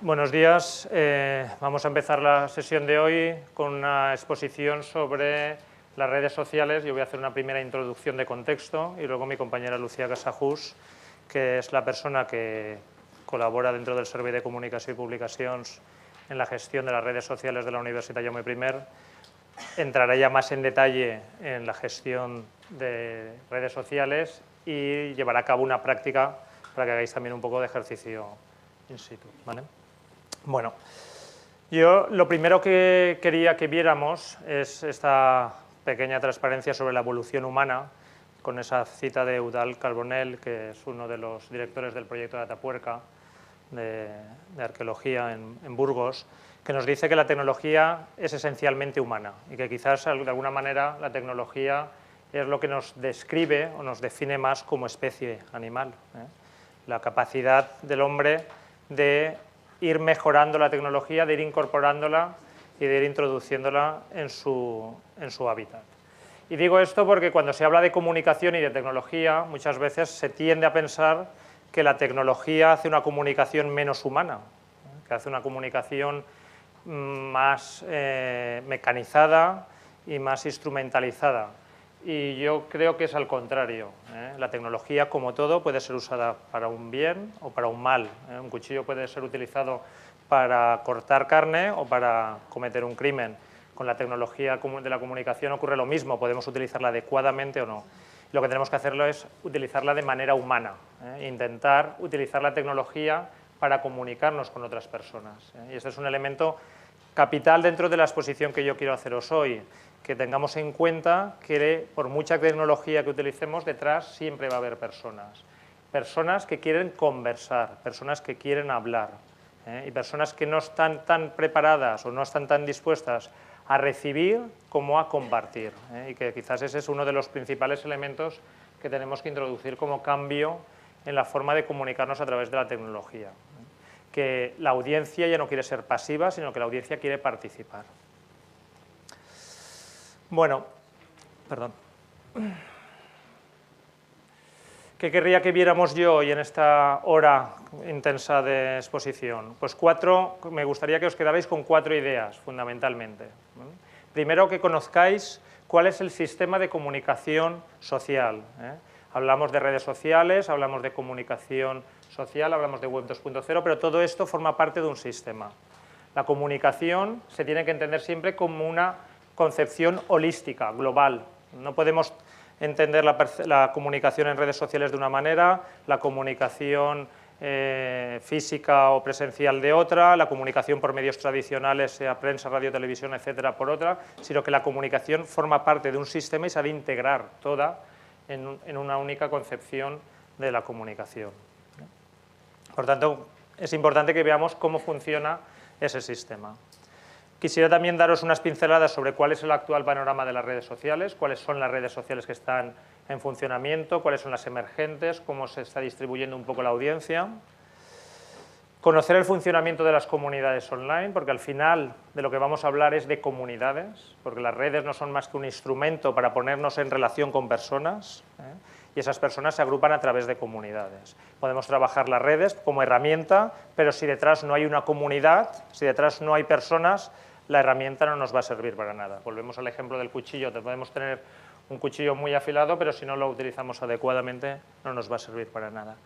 Buenos días. Vamos a empezar la sesión de hoy con una exposición sobre las redes sociales. Yo voy a hacer una primera introducción de contexto y luego mi compañera Lucía Casajús, que es la persona que colabora dentro del Servei de Comunicació i Publicacions en la gestión de las redes sociales de la Universitat Jaume I, entrará ya más en detalle en la gestión de redes sociales y llevará a cabo una práctica para que hagáis también un poco de ejercicio in situ, ¿vale? Bueno, yo lo primero que quería que viéramos es esta pequeña transparencia sobre la evolución humana, con esa cita de Eudald Carbonell, que es uno de los directores del proyecto de Atapuerca, de arqueología en Burgos, que nos dice que la tecnología es esencialmente humana y que quizás de alguna manera la tecnología es lo que nos describe o nos define más como especie animal, ¿eh? La capacidad del hombre de ir mejorando la tecnología, de ir incorporándola y de ir introduciéndola en su hábitat. Y digo esto porque cuando se habla de comunicación y de tecnología, muchas veces se tiende a pensar que la tecnología hace una comunicación menos humana, que hace una comunicación más mecanizada y más instrumentalizada. Y yo creo que es al contrario, ¿eh? La tecnología, como todo, puede ser usada para un bien o para un mal, ¿eh? Un cuchillo puede ser utilizado para cortar carne o para cometer un crimen. Con la tecnología de la comunicación ocurre lo mismo, podemos utilizarla adecuadamente o no. Lo que tenemos que hacerlo es utilizarla de manera humana, ¿eh? Intentar utilizar la tecnología para comunicarnos con otras personas, ¿eh? Y este es un elemento capital dentro de la exposición que yo quiero haceros hoy, que tengamos en cuenta que por mucha tecnología que utilicemos, detrás siempre va a haber personas. Personas que quieren conversar, personas que quieren hablar, ¿eh? Y personas que no están tan preparadas o no están tan dispuestas a recibir como a compartir, ¿eh? Y que quizás ese es uno de los principales elementos que tenemos que introducir como cambio en la forma de comunicarnos a través de la tecnología. Que la audiencia ya no quiere ser pasiva, sino que la audiencia quiere participar. Bueno, perdón. ¿Qué querría que viéramos yo hoy en esta hora intensa de exposición? Pues me gustaría que os quedarais con 4 ideas, fundamentalmente. Primero, que conozcáis cuál es el sistema de comunicación social, ¿eh? Hablamos de redes sociales, hablamos de comunicación social, hablamos de Web 2.0, pero todo esto forma parte de un sistema. La comunicación se tiene que entender siempre como una concepción holística, global. No podemos entender la comunicación en redes sociales de una manera, la comunicación física o presencial de otra, la comunicación por medios tradicionales, sea prensa, radio, televisión, etcétera, por otra, sino que la comunicación forma parte de un sistema y se ha de integrar toda en una única concepción de la comunicación. Por tanto, es importante que veamos cómo funciona ese sistema. Quisiera también daros unas pinceladas sobre cuál es el actual panorama de las redes sociales, cuáles son las redes sociales que están en funcionamiento, cuáles son las emergentes, cómo se está distribuyendo un poco la audiencia. Conocer el funcionamiento de las comunidades online, porque al final de lo que vamos a hablar es de comunidades, porque las redes no son más que un instrumento para ponernos en relación con personas, ¿eh? Y esas personas se agrupan a través de comunidades. Podemos trabajar las redes como herramienta, pero si detrás no hay una comunidad, si detrás no hay personas, la herramienta no nos va a servir para nada. Volvemos al ejemplo del cuchillo. Podemos tener un cuchillo muy afilado, pero si no lo utilizamos adecuadamente, no nos va a servir para nada.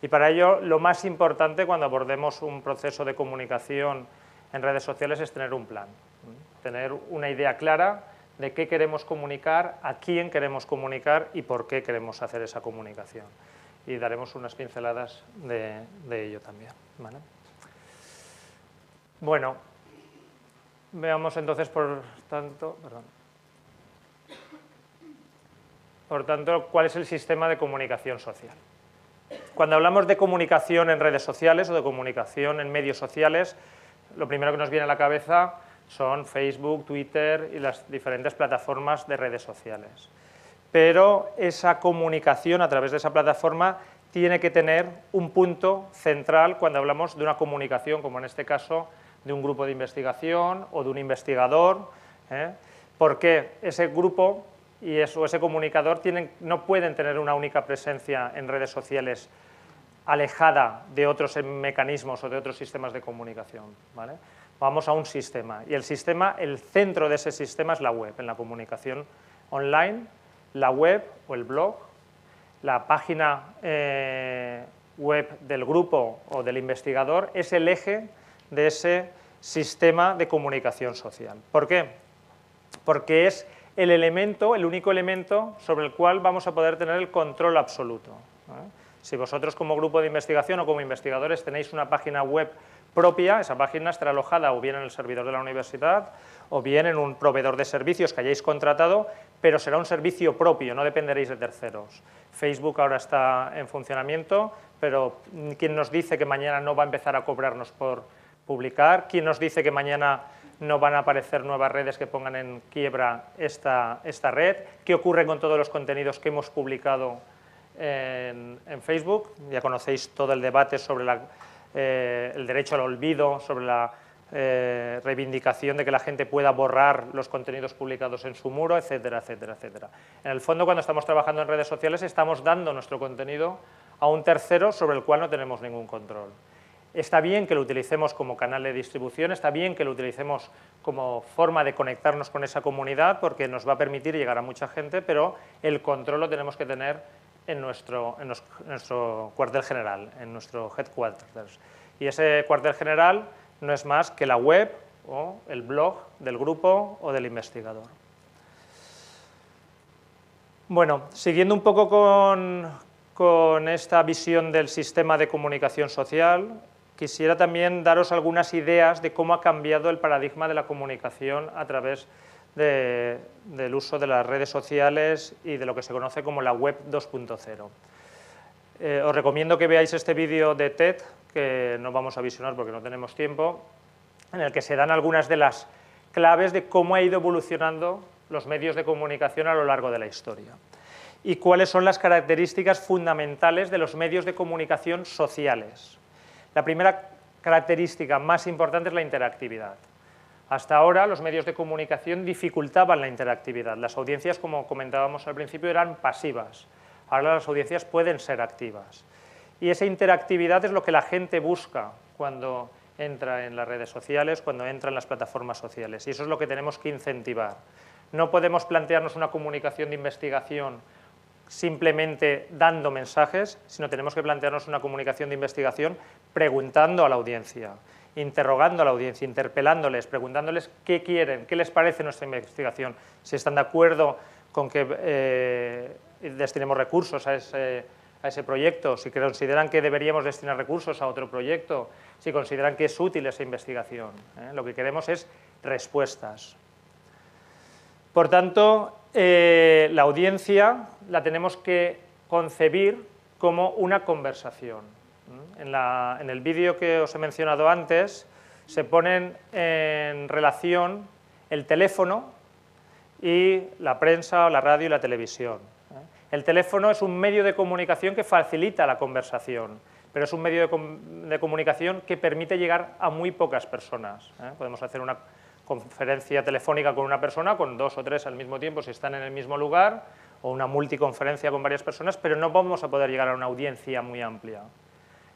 Y para ello, lo más importante cuando abordemos un proceso de comunicación en redes sociales es tener un plan, tener una idea clara de qué queremos comunicar, a quién queremos comunicar y por qué queremos hacer esa comunicación. Y daremos unas pinceladas de ello también, ¿vale? Bueno, veamos entonces, por tanto, cuál es el sistema de comunicación social. Cuando hablamos de comunicación en redes sociales o de comunicación en medios sociales, lo primero que nos viene a la cabeza son Facebook, Twitter y las diferentes plataformas de redes sociales. Pero esa comunicación a través de esa plataforma tiene que tener un punto central cuando hablamos de una comunicación, como en este caso de un grupo de investigación o de un investigador, ¿eh? Porque ese grupo y ese comunicador no pueden tener una única presencia en redes sociales alejada de otros mecanismos o de otros sistemas de comunicación, ¿vale? Vamos a un sistema, y el centro de ese sistema es la web, en la comunicación online, la web o el blog, la página web del grupo o del investigador es el eje de ese sistema de comunicación social. ¿Por qué? Porque es el único elemento sobre el cual vamos a poder tener el control absoluto, ¿eh? Si vosotros como grupo de investigación o como investigadores tenéis una página web propia, esa página estará alojada o bien en el servidor de la universidad o bien en un proveedor de servicios que hayáis contratado, pero será un servicio propio, no dependeréis de terceros. Facebook ahora está en funcionamiento, pero ¿quién nos dice que mañana no va a empezar a cobrarnos por publicar? ¿Quién nos dice que mañana no van a aparecer nuevas redes que pongan en quiebra esta red? ¿Qué ocurre con todos los contenidos que hemos publicado en Facebook? Ya conocéis todo el debate sobre el derecho al olvido, sobre la reivindicación de que la gente pueda borrar los contenidos publicados en su muro, etcétera, etcétera, etcétera. En el fondo, cuando estamos trabajando en redes sociales, estamos dando nuestro contenido a un tercero sobre el cual no tenemos ningún control. Está bien que lo utilicemos como canal de distribución, está bien que lo utilicemos como forma de conectarnos con esa comunidad porque nos va a permitir llegar a mucha gente, pero el control lo tenemos que tener en nuestro cuartel general, en nuestro headquarters. Y ese cuartel general no es más que la web o el blog del grupo o del investigador. Bueno, siguiendo un poco con esta visión del sistema de comunicación social, quisiera también daros algunas ideas de cómo ha cambiado el paradigma de la comunicación a través del uso de las redes sociales y de lo que se conoce como la web 2.0. Os recomiendo que veáis este vídeo de TED, que no vamos a visionar porque no tenemos tiempo, en el que se dan algunas de las claves de cómo ha ido evolucionando los medios de comunicación a lo largo de la historia y cuáles son las características fundamentales de los medios de comunicación sociales. La primera característica más importante es la interactividad. Hasta ahora los medios de comunicación dificultaban la interactividad. Las audiencias, como comentábamos al principio, eran pasivas. Ahora las audiencias pueden ser activas. Y esa interactividad es lo que la gente busca cuando entra en las redes sociales, cuando entra en las plataformas sociales. Y eso es lo que tenemos que incentivar. No podemos plantearnos una comunicación de investigación simplemente dando mensajes, sino tenemos que plantearnos una comunicación de investigación preguntando a la audiencia, interrogando a la audiencia, interpelándoles, preguntándoles qué quieren, qué les parece nuestra investigación, si están de acuerdo con que destinemos recursos a ese proyecto, si consideran que deberíamos destinar recursos a otro proyecto, si consideran que es útil esa investigación. Lo que queremos es respuestas. Por tanto, la audiencia la tenemos que concebir como una conversación. En el vídeo que os he mencionado antes se ponen en relación el teléfono y la prensa, la radio y la televisión. El teléfono es un medio de comunicación que facilita la conversación, pero es un medio de comunicación que permite llegar a muy pocas personas. Podemos hacer una conferencia telefónica con una persona, con 2 o 3 al mismo tiempo si están en el mismo lugar, o una multiconferencia con varias personas, pero no vamos a poder llegar a una audiencia muy amplia.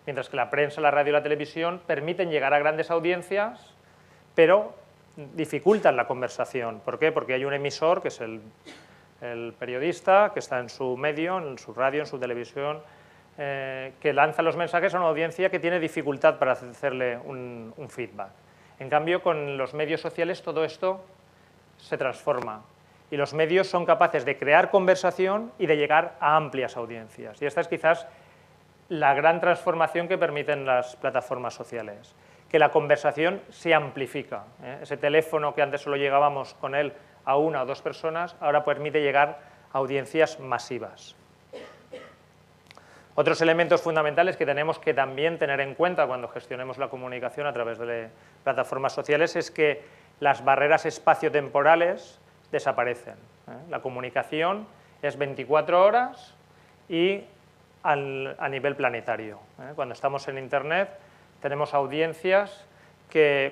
Mientras que la prensa, la radio y la televisión permiten llegar a grandes audiencias, pero dificultan la conversación. ¿Por qué? Porque hay un emisor, que es el periodista, que está en su medio, en su radio, en su televisión, que lanza los mensajes a una audiencia que tiene dificultad para hacerle un feedback. En cambio, con los medios sociales todo esto se transforma y los medios son capaces de crear conversación y de llegar a amplias audiencias. Y esta es quizás la gran transformación que permiten las plataformas sociales, que la conversación se amplifica. Ese teléfono que antes solo llegábamos con él a 1 o 2 personas, ahora permite llegar a audiencias masivas. Otros elementos fundamentales que tenemos que también tener en cuenta cuando gestionemos la comunicación a través de plataformas sociales es que las barreras espaciotemporales desaparecen. La comunicación es 24 horas y a nivel planetario. Cuando estamos en Internet tenemos audiencias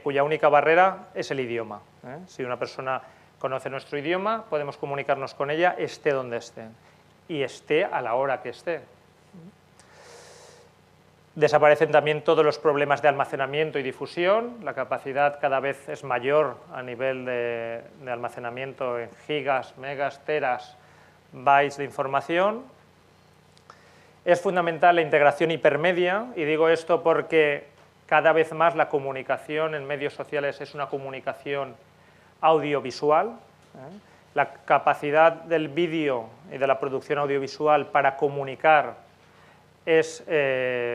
cuya única barrera es el idioma. Si una persona conoce nuestro idioma, podemos comunicarnos con ella esté donde esté y esté a la hora que esté. Desaparecen también todos los problemas de almacenamiento y difusión, la capacidad cada vez es mayor a nivel de almacenamiento en gigas, megas, teras, bytes de información. Es fundamental la integración hipermedia, y digo esto porque cada vez más la comunicación en medios sociales es una comunicación audiovisual. La capacidad del vídeo y de la producción audiovisual para comunicar es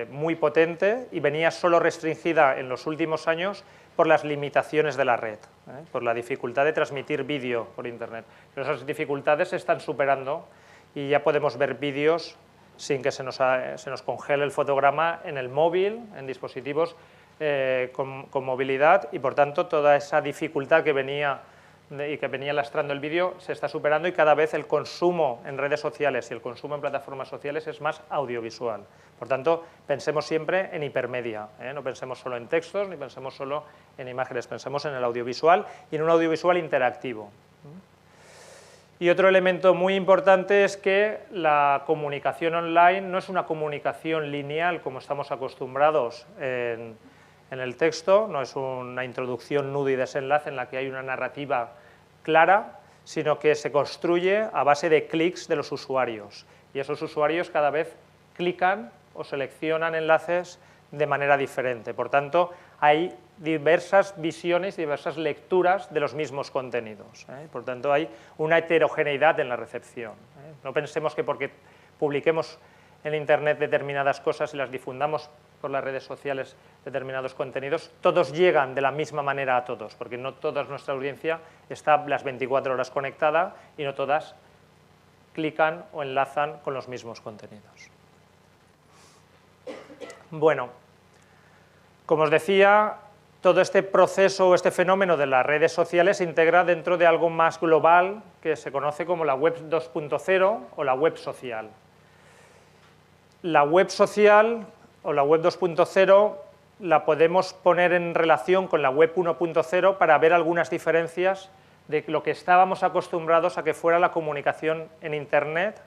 muy potente y venía solo restringida en los últimos años por las limitaciones de la red, por la dificultad de transmitir vídeo por Internet. Pero esas dificultades se están superando y ya podemos ver vídeos sin que se nos congele el fotograma en el móvil, en dispositivos con movilidad, y por tanto toda esa dificultad que venía lastrando el vídeo se está superando, y cada vez el consumo en redes sociales y el consumo en plataformas sociales es más audiovisual. Por tanto, pensemos siempre en hipermedia, no pensemos solo en textos ni pensemos solo en imágenes, pensemos en el audiovisual y en un audiovisual interactivo. Y otro elemento muy importante es que la comunicación online no es una comunicación lineal como estamos acostumbrados en el texto, no es una introducción, nudo y desenlace en la que hay una narrativa clara, sino que se construye a base de clics de los usuarios. Y esos usuarios cada vez clican o seleccionan enlaces de manera diferente. Por tanto, hay diversas visiones, diversas lecturas de los mismos contenidos. Por tanto, hay una heterogeneidad en la recepción. No pensemos que porque publiquemos en Internet determinadas cosas y las difundamos por las redes sociales determinados contenidos, todos llegan de la misma manera a todos, porque no toda nuestra audiencia está las 24 horas conectada y no todas clican o enlazan con los mismos contenidos. Bueno, como os decía, todo este proceso o este fenómeno de las redes sociales se integra dentro de algo más global que se conoce como la web 2.0 o la web social. La web social o la web 2.0 la podemos poner en relación con la web 1.0 para ver algunas diferencias de lo que estábamos acostumbrados a que fuera la comunicación en Internet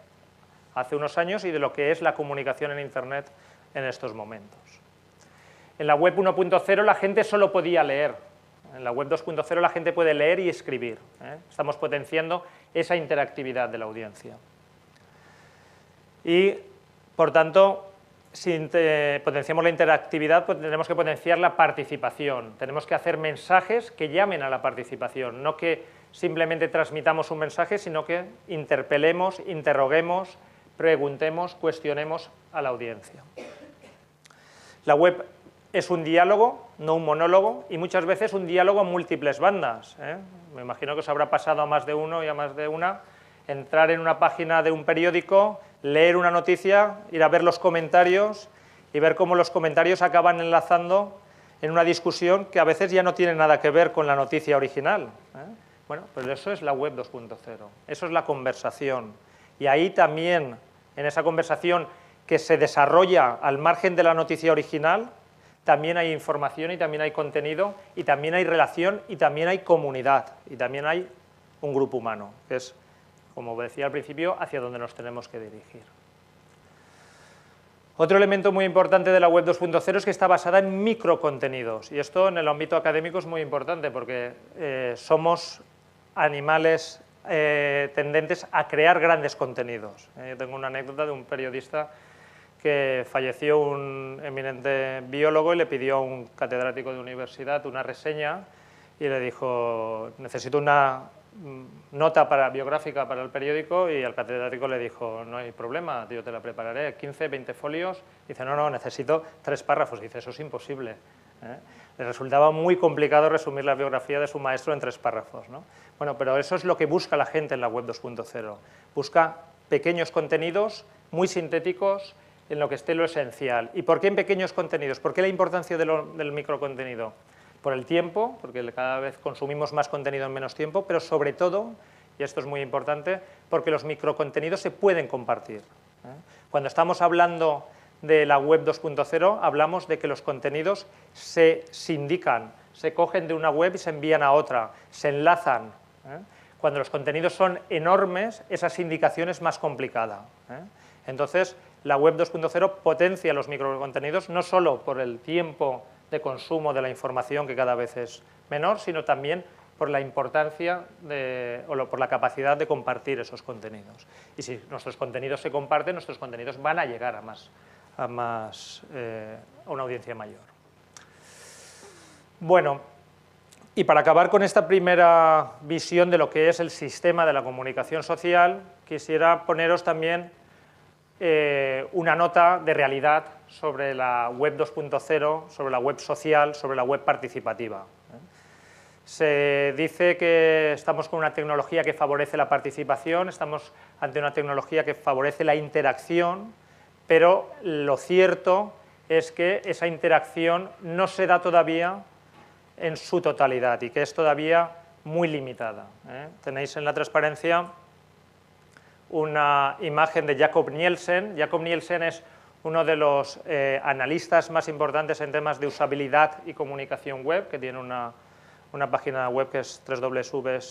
hace unos años y de lo que es la comunicación en Internet en estos momentos. En la web 1.0 la gente solo podía leer, en la web 2.0 la gente puede leer y escribir. Estamos potenciando esa interactividad de la audiencia. Y, por tanto, si potenciamos la interactividad, pues tenemos que potenciar la participación. Tenemos que hacer mensajes que llamen a la participación, no que simplemente transmitamos un mensaje, sino que interpelemos, interroguemos, preguntemos, cuestionemos a la audiencia. La web es un diálogo, no un monólogo, y muchas veces un diálogo a múltiples bandas. Me imagino que os habrá pasado a más de uno y a más de una entrar en una página de un periódico, leer una noticia, ir a ver los comentarios y ver cómo los comentarios acaban enlazando en una discusión que a veces ya no tiene nada que ver con la noticia original. Bueno, pues eso es la web 2.0, eso es la conversación. Y ahí también, en esa conversación que se desarrolla al margen de la noticia original, también hay información y también hay contenido y también hay relación y también hay comunidad y también hay un grupo humano, que es, como decía al principio, hacia donde nos tenemos que dirigir. Otro elemento muy importante de la web 2.0 es que está basada en microcontenidos, y esto en el ámbito académico es muy importante porque somos animales tendentes a crear grandes contenidos. Yo tengo una anécdota de un periodista que falleció, un eminente biólogo, y le pidió a un catedrático de universidad una reseña y le dijo: necesito una nota biográfica para el periódico, y al catedrático le dijo: no hay problema, yo te la prepararé, 15, 20 folios. Dice: no, necesito 3 párrafos. Dice: eso es imposible. Le resultaba muy complicado resumir la biografía de su maestro en 3 párrafos, ¿no? Bueno, pero eso es lo que busca la gente en la web 2.0. Busca pequeños contenidos muy sintéticos en lo que esté lo esencial. ¿Y por qué en pequeños contenidos? ¿Por qué la importancia del microcontenido? Por el tiempo, porque cada vez consumimos más contenido en menos tiempo, pero sobre todo, y esto es muy importante, porque los microcontenidos se pueden compartir. Cuando estamos hablando de la web 2.0, hablamos de que los contenidos se sindican, se cogen de una web y se envían a otra, se enlazan. Cuando los contenidos son enormes, esa sindicación es más complicada. Entonces, la web 2.0 potencia los microcontenidos no solo por el tiempo de consumo de la información, que cada vez es menor, sino también por la importancia o por la capacidad de compartir esos contenidos. Y si nuestros contenidos se comparten, nuestros contenidos van a llegar a una audiencia mayor. Bueno, y para acabar con esta primera visión de lo que es el sistema de la comunicación social, quisiera poneros también una nota de realidad sobre la web 2.0, sobre la web social, sobre la web participativa. Se dice que estamos con una tecnología que favorece la participación, estamos ante una tecnología que favorece la interacción, pero lo cierto es que esa interacción no se da todavía en su totalidad y que es todavía muy limitada. Tenéis en la transparencia una imagen de Jakob Nielsen. Jakob Nielsen es uno de los analistas más importantes en temas de usabilidad y comunicación web, que tiene una página web que es www.usit.com,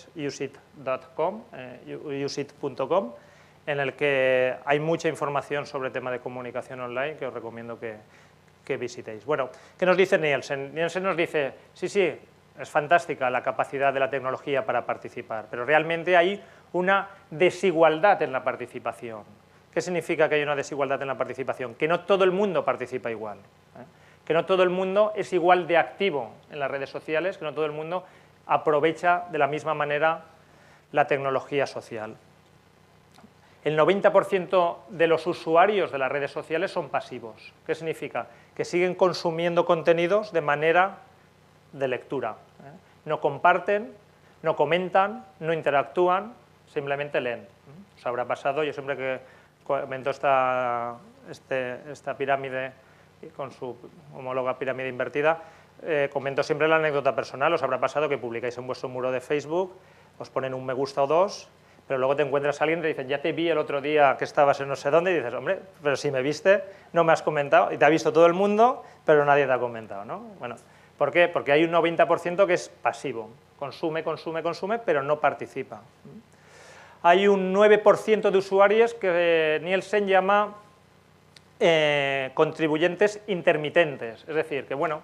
en el que hay mucha información sobre el tema de comunicación online que os recomiendo que visitéis. Bueno, ¿qué nos dice Nielsen? Nielsen nos dice, sí, es fantástica la capacidad de la tecnología para participar, pero realmente hay una desigualdad en la participación. ¿Qué significa que hay una desigualdad en la participación? Que no todo el mundo participa igual, que no todo el mundo es igual de activo en las redes sociales, que no todo el mundo aprovecha de la misma manera la tecnología social. El 90% de los usuarios de las redes sociales son pasivos. ¿Qué significa? Que siguen consumiendo contenidos de manera de lectura. No comparten, no comentan, no interactúan, simplemente leen. Os habrá pasado, yo siempre que comento esta pirámide con su homóloga pirámide invertida, comento siempre la anécdota personal. Os habrá pasado que publicáis en vuestro muro de Facebook, os ponen un me gusta o dos, pero luego te encuentras a alguien y te dicen, ya te vi el otro día que estabas en no sé dónde, y dices, hombre, pero si me viste, no me has comentado, y te ha visto todo el mundo, pero nadie te ha comentado, ¿no? Bueno, ¿por qué? Porque hay un 90% que es pasivo, consume, pero no participa. Hay un 9% de usuarios que Nielsen llama contribuyentes intermitentes, es decir, que bueno,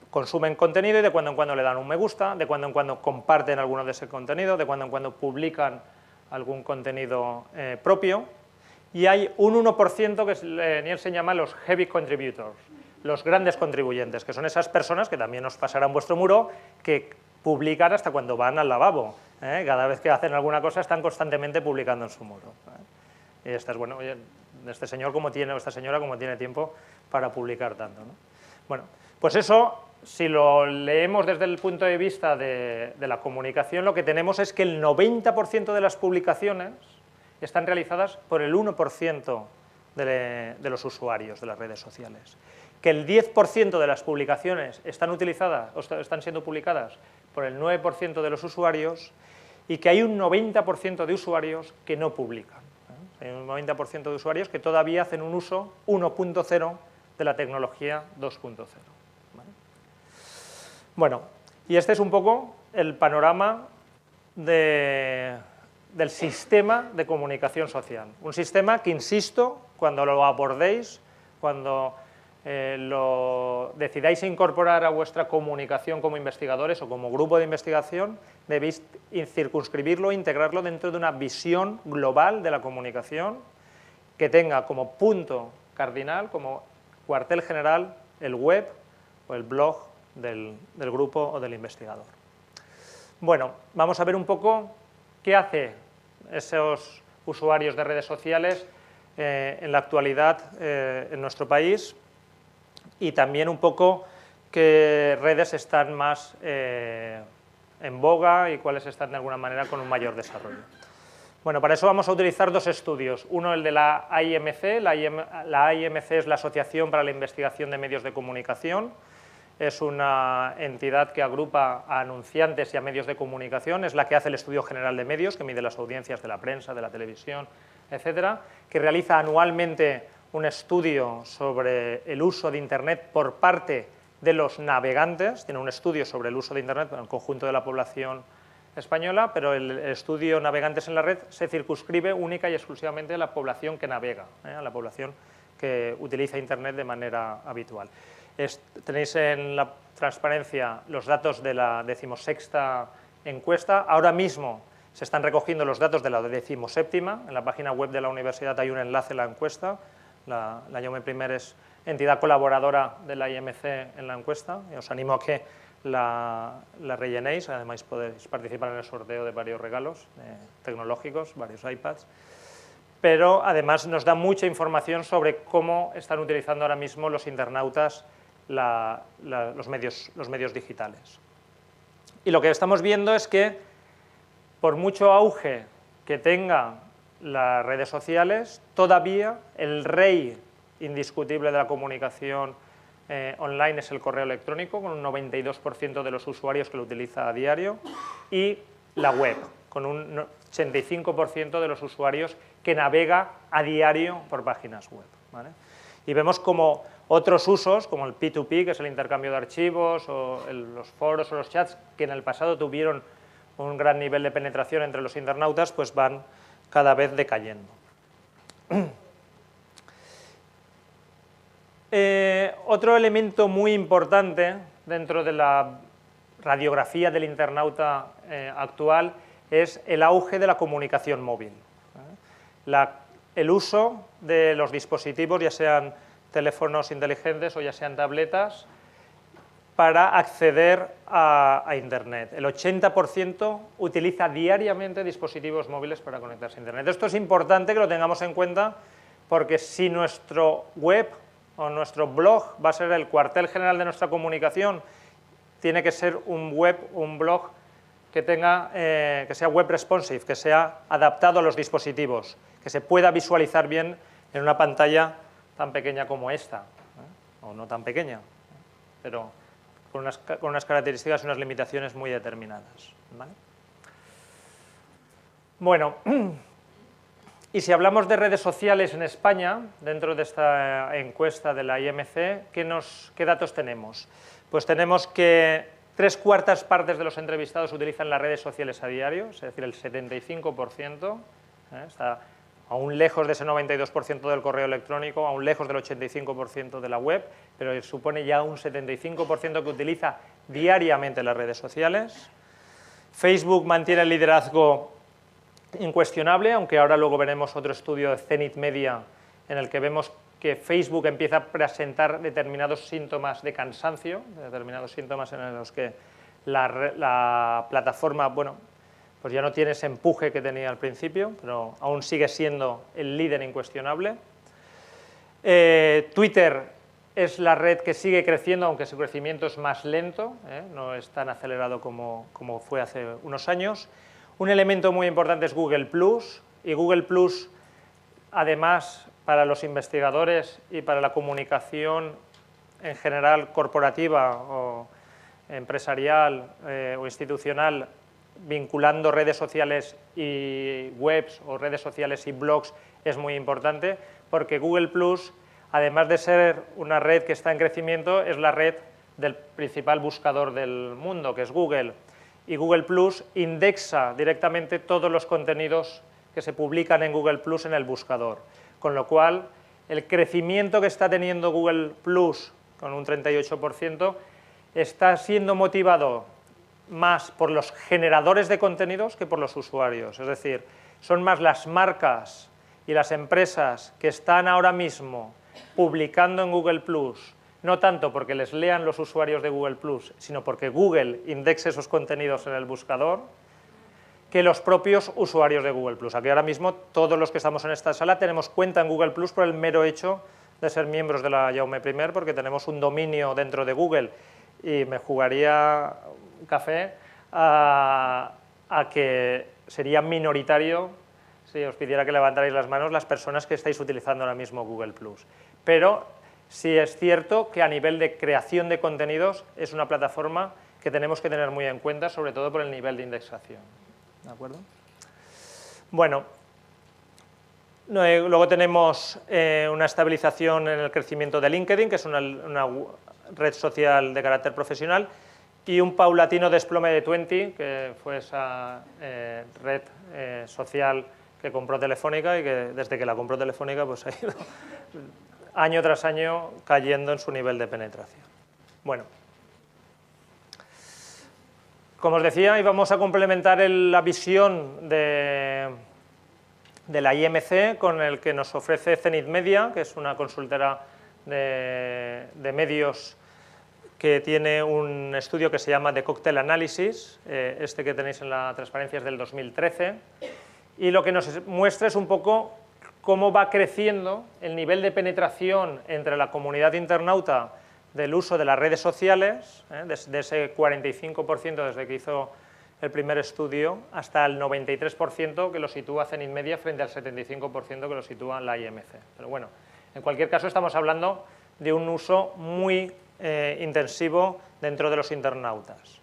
consumen contenido y de cuando en cuando le dan un me gusta, de cuando en cuando comparten alguno de ese contenido, de cuando en cuando publican algún contenido propio, y hay un 1% que Nielsen llama los heavy contributors, los grandes contribuyentes, que son esas personas que también os pasarán vuestro muro, que publican hasta cuando van al lavabo. Cada vez que hacen alguna cosa están constantemente publicando en su muro. Y esta es, bueno, oye, este señor como tiene, o esta señora como tiene tiempo para publicar tanto, ¿no? Bueno, pues eso, si lo leemos desde el punto de vista de la comunicación, lo que tenemos es que el 90% de las publicaciones están realizadas por el 1% de los usuarios de las redes sociales, que el 10% de las publicaciones están siendo publicadas por el 9% de los usuarios y que hay un 90% de usuarios que no publican. Hay un 90% de usuarios que todavía hacen un uso 1.0 de la tecnología 2.0. Bueno, y este es un poco el panorama del sistema de comunicación social. Un sistema que, insisto, cuando lo abordéis, cuando lo decidáis incorporar a vuestra comunicación como investigadores o como grupo de investigación, debéis circunscribirlo, integrarlo dentro de una visión global de la comunicación que tenga como punto cardinal, como cuartel general, el web o el blog del grupo o del investigador. Bueno, vamos a ver un poco qué hace esos usuarios de redes sociales en la actualidad en nuestro país y también un poco qué redes están más en boga y cuáles están de alguna manera con un mayor desarrollo. Bueno, para eso vamos a utilizar dos estudios. Uno, el de la AIMC. La AIMC es la Asociación para la Investigación de Medios de Comunicación. Es una entidad que agrupa a anunciantes y a medios de comunicación, es la que hace el Estudio General de Medios, que mide las audiencias de la prensa, de la televisión, etcétera, que realiza anualmente un estudio sobre el uso de Internet por parte de los navegantes, tiene un estudio sobre el uso de Internet en el conjunto de la población española, pero el estudio Navegantes en la Red se circunscribe única y exclusivamente a la población que navega, a la población que utiliza Internet de manera habitual. Tenéis en la transparencia los datos de la 16ª encuesta. Ahora mismo se están recogiendo los datos de la 17ª. En la página web de la universidad hay un enlace a la encuesta. La Jaume I es entidad colaboradora de la IMC en la encuesta. Y os animo a que la rellenéis. Además podéis participar en el sorteo de varios regalos tecnológicos, varios iPads. Pero además nos da mucha información sobre cómo están utilizando ahora mismo los internautas los medios digitales. Y lo que estamos viendo es que por mucho auge que tenga las redes sociales, todavía el rey indiscutible de la comunicación online es el correo electrónico, con un 92% de los usuarios que lo utiliza a diario, y la web, con un 85% de los usuarios que navega a diario por páginas web, ¿vale? Y vemos como otros usos, como el P2P, que es el intercambio de archivos, o los foros o los chats, que en el pasado tuvieron un gran nivel de penetración entre los internautas, pues van cada vez decayendo. Otro elemento muy importante dentro de la radiografía del internauta actual es el auge de la comunicación móvil. El uso de los dispositivos, ya sean teléfonos inteligentes o ya sean tabletas, para acceder a Internet. El 80% utiliza diariamente dispositivos móviles para conectarse a Internet. Esto es importante que lo tengamos en cuenta, porque si nuestro web o nuestro blog va a ser el cuartel general de nuestra comunicación, tiene que ser un blog que sea web responsive, que sea adaptado a los dispositivos, que se pueda visualizar bien en una pantalla tan pequeña como esta, o no tan pequeña, pero con unas características y unas limitaciones muy determinadas, ¿vale? Bueno, y si hablamos de redes sociales en España, dentro de esta encuesta de la IMC, ¿qué datos tenemos? Pues tenemos que 3/4 partes de los entrevistados utilizan las redes sociales a diario, es decir, el 75%, está aún lejos de ese 92% del correo electrónico, aún lejos del 85% de la web, pero supone ya un 75% que utiliza diariamente las redes sociales. Facebook mantiene el liderazgo incuestionable, aunque ahora luego veremos otro estudio de Zenith Media en el que vemos que Facebook empieza a presentar determinados síntomas de cansancio, determinados síntomas en los que la plataforma, bueno, pues ya no tiene ese empuje que tenía al principio, pero aún sigue siendo el líder incuestionable. Twitter es la red que sigue creciendo, aunque su crecimiento es más lento, no es tan acelerado como fue hace unos años. Un elemento muy importante es Google+, y Google+, además, para los investigadores y para la comunicación en general corporativa o empresarial o institucional, vinculando redes sociales y webs o redes sociales y blogs, es muy importante, porque Google+, además de ser una red que está en crecimiento, es la red del principal buscador del mundo, que es Google. Y Google+ indexa directamente todos los contenidos que se publican en Google+ en el buscador. Con lo cual, el crecimiento que está teniendo Google+, con un 38%, está siendo motivado más por los generadores de contenidos que por los usuarios. Es decir, son más las marcas y las empresas que están ahora mismo publicando en Google+, no tanto porque les lean los usuarios de Google+, sino porque Google indexe esos contenidos en el buscador, que los propios usuarios de Google+. Aquí ahora mismo todos los que estamos en esta sala tenemos cuenta en Google+ por el mero hecho de ser miembros de la Jaume I, porque tenemos un dominio dentro de Google, y me jugaría un café a que sería minoritario si os pidiera que levantarais las manos las personas que estáis utilizando ahora mismo Google+. Pero sí es cierto que a nivel de creación de contenidos es una plataforma que tenemos que tener muy en cuenta, sobre todo por el nivel de indexación. ¿De acuerdo? Bueno, luego tenemos una estabilización en el crecimiento de LinkedIn, que es una red social de carácter profesional, y un paulatino desplome de Twenty, que fue esa red social que compró Telefónica y que desde que la compró Telefónica pues ha ido año tras año cayendo en su nivel de penetración. Bueno, como os decía, íbamos a complementar la visión de la IMC con el que nos ofrece Zenith Media, que es una consultora de medios que tiene un estudio que se llama The Cocktail Analysis, este que tenéis en la transparencia es del 2013, y lo que nos muestra es un poco cómo va creciendo el nivel de penetración entre la comunidad internauta del uso de las redes sociales, desde ese 45% desde que hizo el primer estudio, hasta el 93% que lo sitúa Zenith Media frente al 75% que lo sitúa la IMC. Pero bueno, en cualquier caso estamos hablando de un uso muy intensivo dentro de los internautas.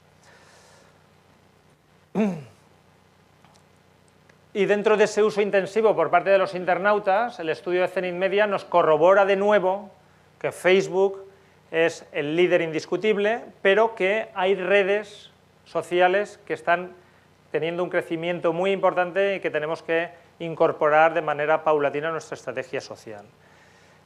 Y dentro de ese uso intensivo por parte de los internautas, el estudio de Zenith Media nos corrobora de nuevo que Facebook es el líder indiscutible, pero que hay redes sociales que están teniendo un crecimiento muy importante y que tenemos que incorporar de manera paulatina a nuestra estrategia social.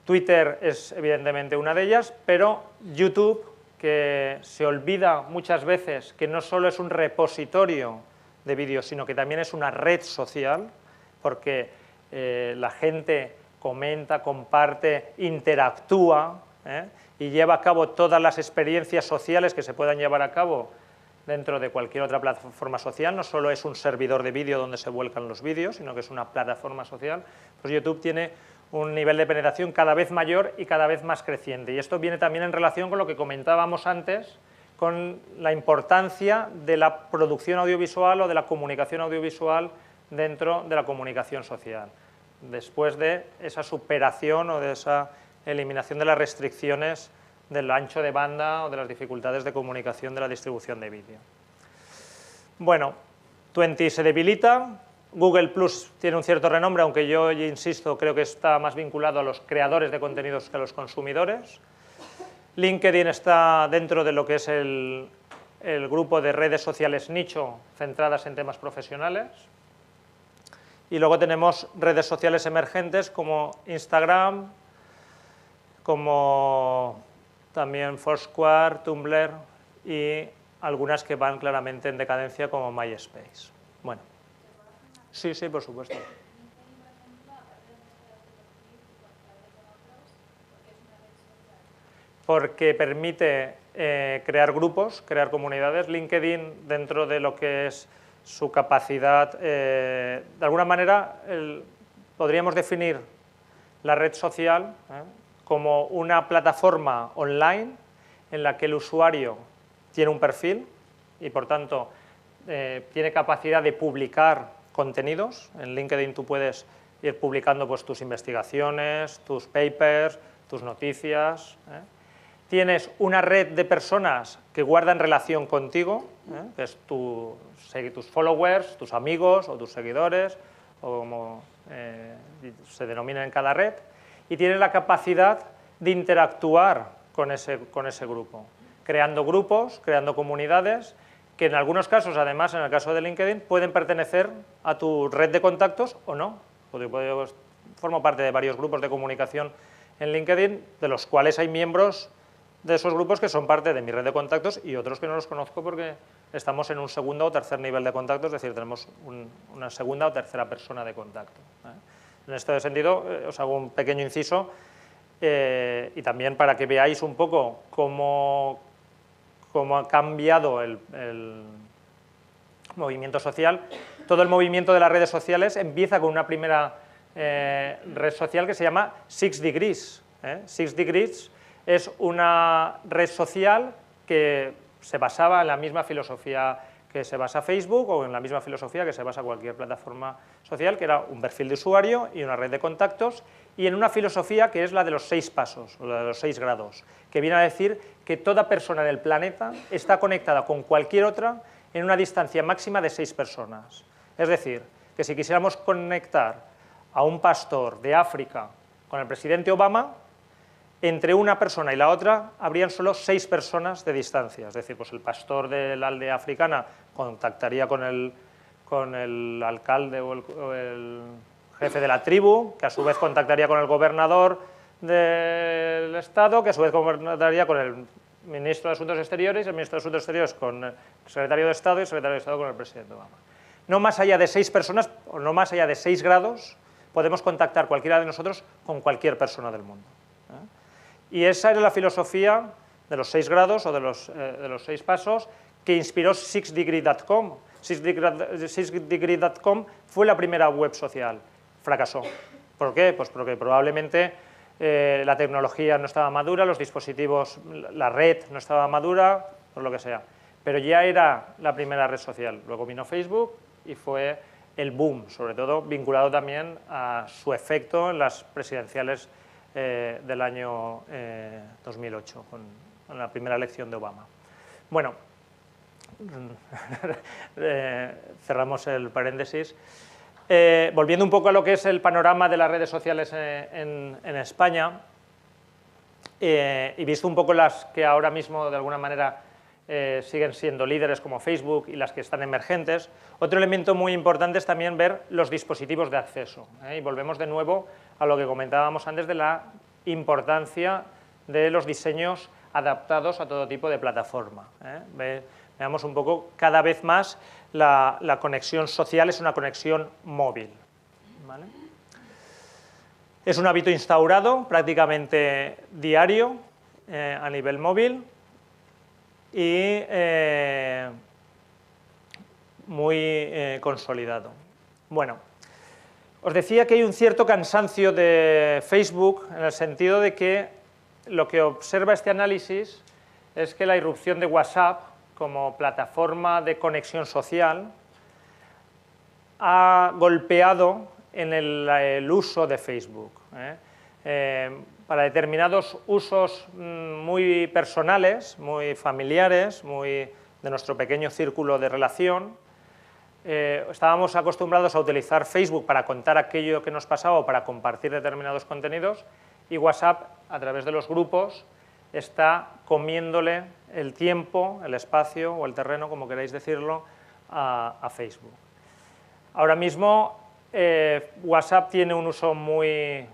Twitter es evidentemente una de ellas, pero YouTube, que se olvida muchas veces que no solo es un repositorio de vídeos, sino que también es una red social, porque la gente comenta, comparte, interactúa, y lleva a cabo todas las experiencias sociales que se puedan llevar a cabo dentro de cualquier otra plataforma social. No solo es un servidor de vídeo donde se vuelcan los vídeos, sino que es una plataforma social. Pues YouTube tiene un nivel de penetración cada vez mayor y cada vez más creciente. Y esto viene también en relación con lo que comentábamos antes, con la importancia de la producción audiovisual o de la comunicación audiovisual dentro de la comunicación social, después de esa superación o de esa eliminación de las restricciones del ancho de banda o de las dificultades de comunicación de la distribución de vídeo. Bueno, Twenty se debilita, Google Plus tiene un cierto renombre, aunque yo insisto, creo que está más vinculado a los creadores de contenidos que a los consumidores. LinkedIn está dentro de lo que es el grupo de redes sociales nicho centradas en temas profesionales. Y luego tenemos redes sociales emergentes como Instagram, como también Foursquare, Tumblr y algunas que van claramente en decadencia como MySpace. Bueno, sí, por supuesto. Porque permite crear grupos, crear comunidades. LinkedIn, dentro de lo que es su capacidad, de alguna manera podríamos definir la red social como una plataforma online en la que el usuario tiene un perfil y, por tanto, tiene capacidad de publicar contenidos. En LinkedIn tú puedes ir publicando pues, tus investigaciones, tus papers, tus noticias. Tienes una red de personas que guardan relación contigo, que es tus followers, tus amigos o tus seguidores, o como se denomina en cada red, y tienes la capacidad de interactuar con ese grupo, creando grupos, creando comunidades, que en algunos casos, además, en el caso de LinkedIn, pueden pertenecer a tu red de contactos o no. Formo parte de varios grupos de comunicación en LinkedIn, de los cuales hay miembros de esos grupos que son parte de mi red de contactos y otros que no los conozco porque estamos en un segundo o tercer nivel de contacto, es decir, tenemos una segunda o tercera persona de contacto. En este sentido, os hago un pequeño inciso y también para que veáis un poco cómo ha cambiado el movimiento social. Todo el movimiento de las redes sociales empieza con una primera red social que se llama Six Degrees. Six Degrees es una red social que se basaba en la misma filosofía que se basa Facebook o en la misma filosofía que se basa cualquier plataforma social, que era un perfil de usuario y una red de contactos, y en una filosofía que es la de los 6 pasos, o la de los 6 grados, que viene a decir que toda persona del planeta está conectada con cualquier otra en una distancia máxima de 6 personas. Es decir, que si quisiéramos conectar a un pastor de África con el presidente Obama, entre una persona y la otra habrían solo 6 personas de distancia, es decir, pues el pastor de la aldea africana contactaría con el alcalde o el jefe de la tribu, que a su vez contactaría con el gobernador del Estado, que a su vez contactaría con el ministro de Asuntos Exteriores, y el ministro de Asuntos Exteriores con el secretario de Estado y el secretario de Estado con el presidente Obama. No más allá de 6 personas, o no más allá de 6 grados, podemos contactar cualquiera de nosotros con cualquier persona del mundo. Y esa era la filosofía de los 6 grados o de los 6 pasos que inspiró sixdegree.com. Sixdegree.com fue la primera web social. Fracasó. ¿Por qué? Pues porque probablemente la tecnología no estaba madura, los dispositivos, la red no estaba madura, por lo que sea. Pero ya era la primera red social. Luego vino Facebook y fue el boom, sobre todo vinculado también a su efecto en las presidenciales del año 2008, con la primera elección de Obama. Bueno, cerramos el paréntesis. Volviendo un poco a lo que es el panorama de las redes sociales en España, y visto un poco las que ahora mismo de alguna manera siguen siendo líderes como Facebook y las que están emergentes, otro elemento muy importante es también ver los dispositivos de acceso. Y volvemos de nuevo a lo que comentábamos antes de la importancia de los diseños adaptados a todo tipo de plataforma. Veamos un poco, cada vez más la conexión social es una conexión móvil. ¿Vale? Es un hábito instaurado prácticamente diario a nivel móvil y muy consolidado. Bueno, os decía que hay un cierto cansancio de Facebook en el sentido de que lo que observa este análisis es que la irrupción de WhatsApp como plataforma de conexión social ha golpeado en el uso de Facebook. Para determinados usos muy personales, muy familiares, muy de nuestro pequeño círculo de relación, estábamos acostumbrados a utilizar Facebook para contar aquello que nos pasaba o para compartir determinados contenidos, y WhatsApp, a través de los grupos, está comiéndole el tiempo, el espacio o el terreno, como queráis decirlo, a Facebook. Ahora mismo WhatsApp tiene un uso muy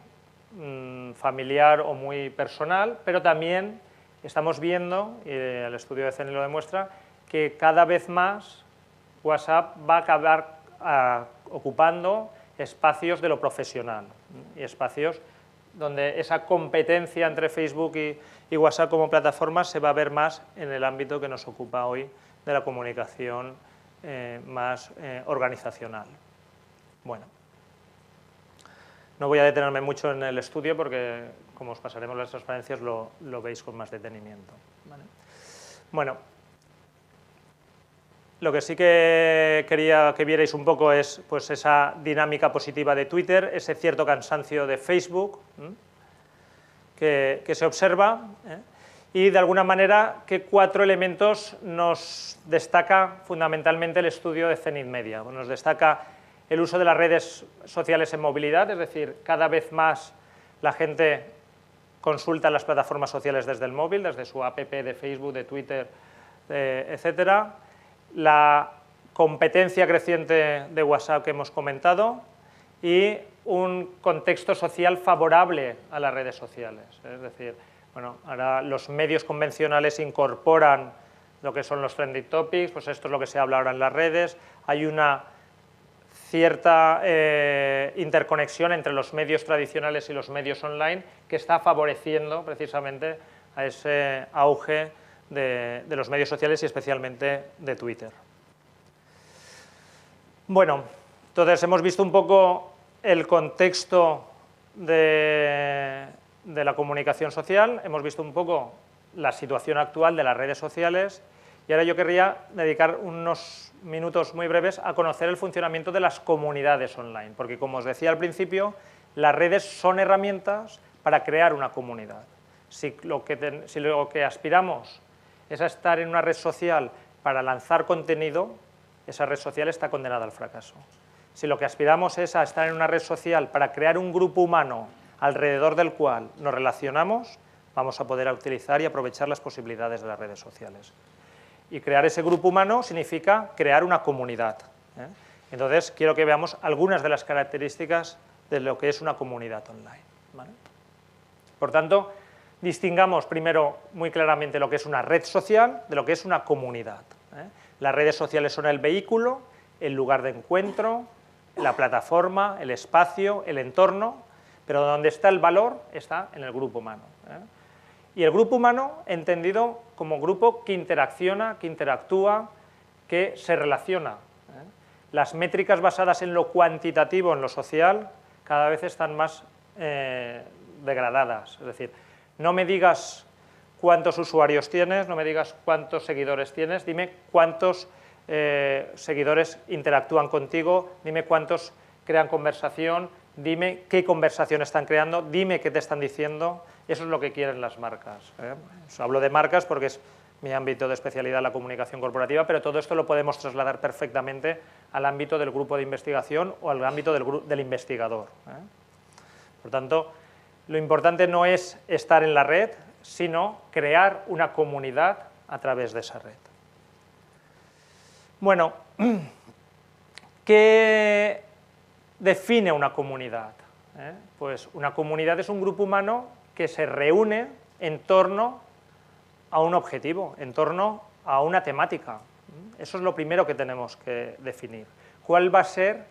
familiar o muy personal, pero también estamos viendo, y el estudio de CENI lo demuestra, que cada vez más WhatsApp va a acabar ocupando espacios de lo profesional y espacios donde esa competencia entre Facebook y WhatsApp como plataforma se va a ver más en el ámbito que nos ocupa hoy de la comunicación más organizacional. Bueno, no voy a detenerme mucho en el estudio porque, como os pasaremos las transparencias, lo veis con más detenimiento. ¿Vale? Bueno, lo que sí que quería que vierais un poco es pues, esa dinámica positiva de Twitter, ese cierto cansancio de Facebook que se observa, y de alguna manera que 4 elementos nos destaca fundamentalmente el estudio de Zenith Media. Nos destaca el uso de las redes sociales en movilidad, es decir, cada vez más la gente consulta las plataformas sociales desde el móvil, desde su app de Facebook, de Twitter, etcétera. La competencia creciente de WhatsApp que hemos comentado y un contexto social favorable a las redes sociales. Es decir, bueno, ahora los medios convencionales incorporan lo que son los trending topics, pues esto es lo que se habla ahora en las redes. Hay una cierta interconexión entre los medios tradicionales y los medios online que está favoreciendo precisamente a ese auge de los medios sociales y especialmente de Twitter. Bueno, entonces hemos visto un poco el contexto de la comunicación social, hemos visto un poco la situación actual de las redes sociales y ahora yo querría dedicar unos minutos muy breves a conocer el funcionamiento de las comunidades online, porque como os decía al principio, las redes son herramientas para crear una comunidad. Si lo que aspiramos es a estar en una red social para lanzar contenido, esa red social está condenada al fracaso. Si lo que aspiramos es a estar en una red social para crear un grupo humano alrededor del cual nos relacionamos, vamos a poder utilizar y aprovechar las posibilidades de las redes sociales. Y crear ese grupo humano significa crear una comunidad. Entonces, quiero que veamos algunas de las características de lo que es una comunidad online. ¿Vale? Por tanto, distingamos primero muy claramente lo que es una red social de lo que es una comunidad. Las redes sociales son el vehículo, el lugar de encuentro, la plataforma, el espacio, el entorno, pero donde está el valor está en el grupo humano. Y el grupo humano entendido como grupo que interacciona, que interactúa, que se relaciona. Las métricas basadas en lo cuantitativo, en lo social, cada vez están más degradadas. Es decir, no me digas cuántos usuarios tienes, no me digas cuántos seguidores tienes, dime cuántos seguidores interactúan contigo, dime cuántos crean conversación, dime qué conversación están creando, dime qué te están diciendo. Eso es lo que quieren las marcas. Hablo de marcas porque es mi ámbito de especialidad, la comunicación corporativa, pero todo esto lo podemos trasladar perfectamente al ámbito del grupo de investigación o al ámbito del investigador. Por tanto, lo importante no es estar en la red, sino crear una comunidad a través de esa red. Bueno, ¿qué define una comunidad? Pues una comunidad es un grupo humano que se reúne en torno a un objetivo, en torno a una temática. Eso es lo primero que tenemos que definir. ¿Cuál va a ser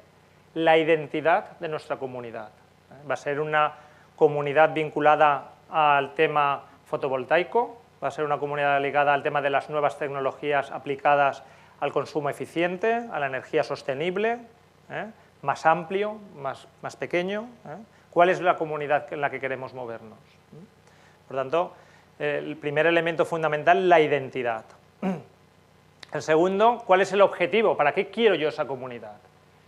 la identidad de nuestra comunidad? ¿Va a ser una comunidad vinculada al tema fotovoltaico? ¿Va a ser una comunidad ligada al tema de las nuevas tecnologías aplicadas al consumo eficiente, a la energía sostenible, más amplio, más pequeño? ¿Cuál es la comunidad en la que queremos movernos? Por tanto, el primer elemento fundamental, la identidad. El segundo, ¿cuál es el objetivo? ¿Para qué quiero yo esa comunidad?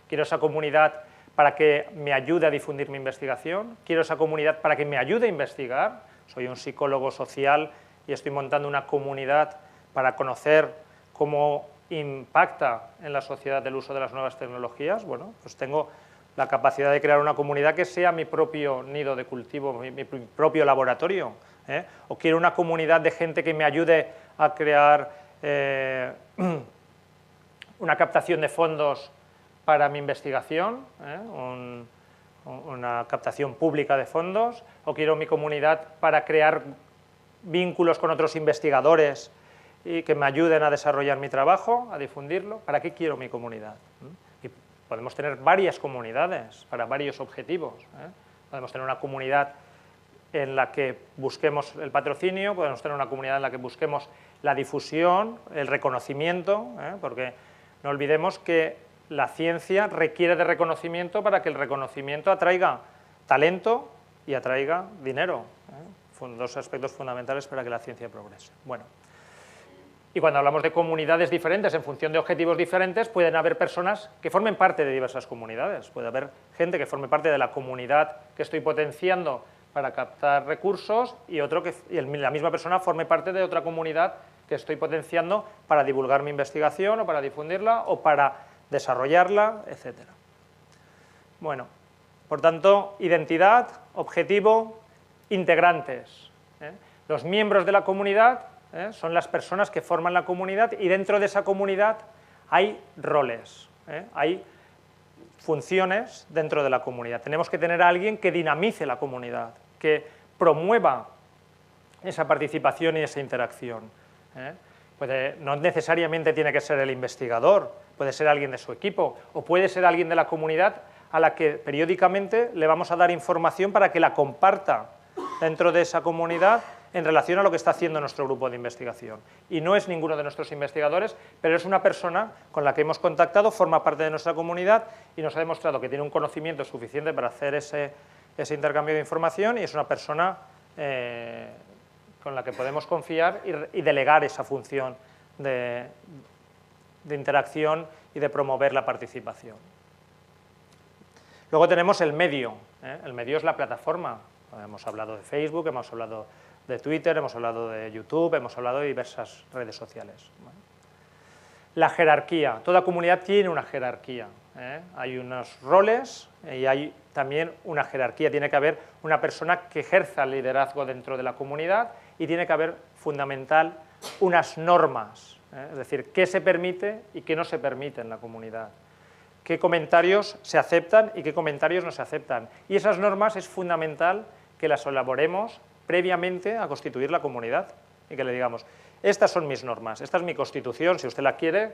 ¿Quiero esa comunidad para que me ayude a difundir mi investigación? ¿Quiero esa comunidad para que me ayude a investigar? Soy un psicólogo social y estoy montando una comunidad para conocer cómo impacta en la sociedad el uso de las nuevas tecnologías. Bueno, pues tengo la capacidad de crear una comunidad que sea mi propio nido de cultivo, mi propio laboratorio. O quiero una comunidad de gente que me ayude a crear una captación de fondos para mi investigación, una captación pública de fondos, o quiero mi comunidad para crear vínculos con otros investigadores y que me ayuden a desarrollar mi trabajo, a difundirlo. ¿Para qué quiero mi comunidad? Y podemos tener varias comunidades para varios objetivos. Podemos tener una comunidad en la que busquemos el patrocinio, podemos tener una comunidad en la que busquemos la difusión, el reconocimiento, porque no olvidemos que la ciencia requiere de reconocimiento para que el reconocimiento atraiga talento y atraiga dinero. Son dos aspectos fundamentales para que la ciencia progrese. Bueno, y cuando hablamos de comunidades diferentes en función de objetivos diferentes, pueden haber personas que formen parte de diversas comunidades. Puede haber gente que forme parte de la comunidad que estoy potenciando para captar recursos y la misma persona forme parte de otra comunidad que estoy potenciando para divulgar mi investigación o para difundirla o para desarrollarla, etc. Bueno, por tanto, identidad, objetivo, integrantes. Los miembros de la comunidad son las personas que forman la comunidad y dentro de esa comunidad hay roles, hay funciones dentro de la comunidad. Tenemos que tener a alguien que dinamice la comunidad, que promueva esa participación y esa interacción. No necesariamente tiene que ser el investigador, puede ser alguien de su equipo o puede ser alguien de la comunidad a la que periódicamente le vamos a dar información para que la comparta dentro de esa comunidad en relación a lo que está haciendo nuestro grupo de investigación. Y no es ninguno de nuestros investigadores, pero es una persona con la que hemos contactado, forma parte de nuestra comunidad y nos ha demostrado que tiene un conocimiento suficiente para hacer ese intercambio de información y es una persona con la que podemos confiar y delegar esa función de interacción y de promover la participación. Luego tenemos el medio. El medio es la plataforma. Hemos hablado de Facebook, hemos hablado de Twitter, hemos hablado de YouTube, hemos hablado de diversas redes sociales. La jerarquía. Toda comunidad tiene una jerarquía. Hay unos roles y hay también una jerarquía, tiene que haber una persona que ejerza el liderazgo dentro de la comunidad y tiene que haber, fundamental, unas normas, es decir, qué se permite y qué no se permite en la comunidad, qué comentarios se aceptan y qué comentarios no se aceptan. Y esas normas es fundamental que las elaboremos previamente a constituir la comunidad y que le digamos, estas son mis normas, esta es mi constitución, si usted la quiere,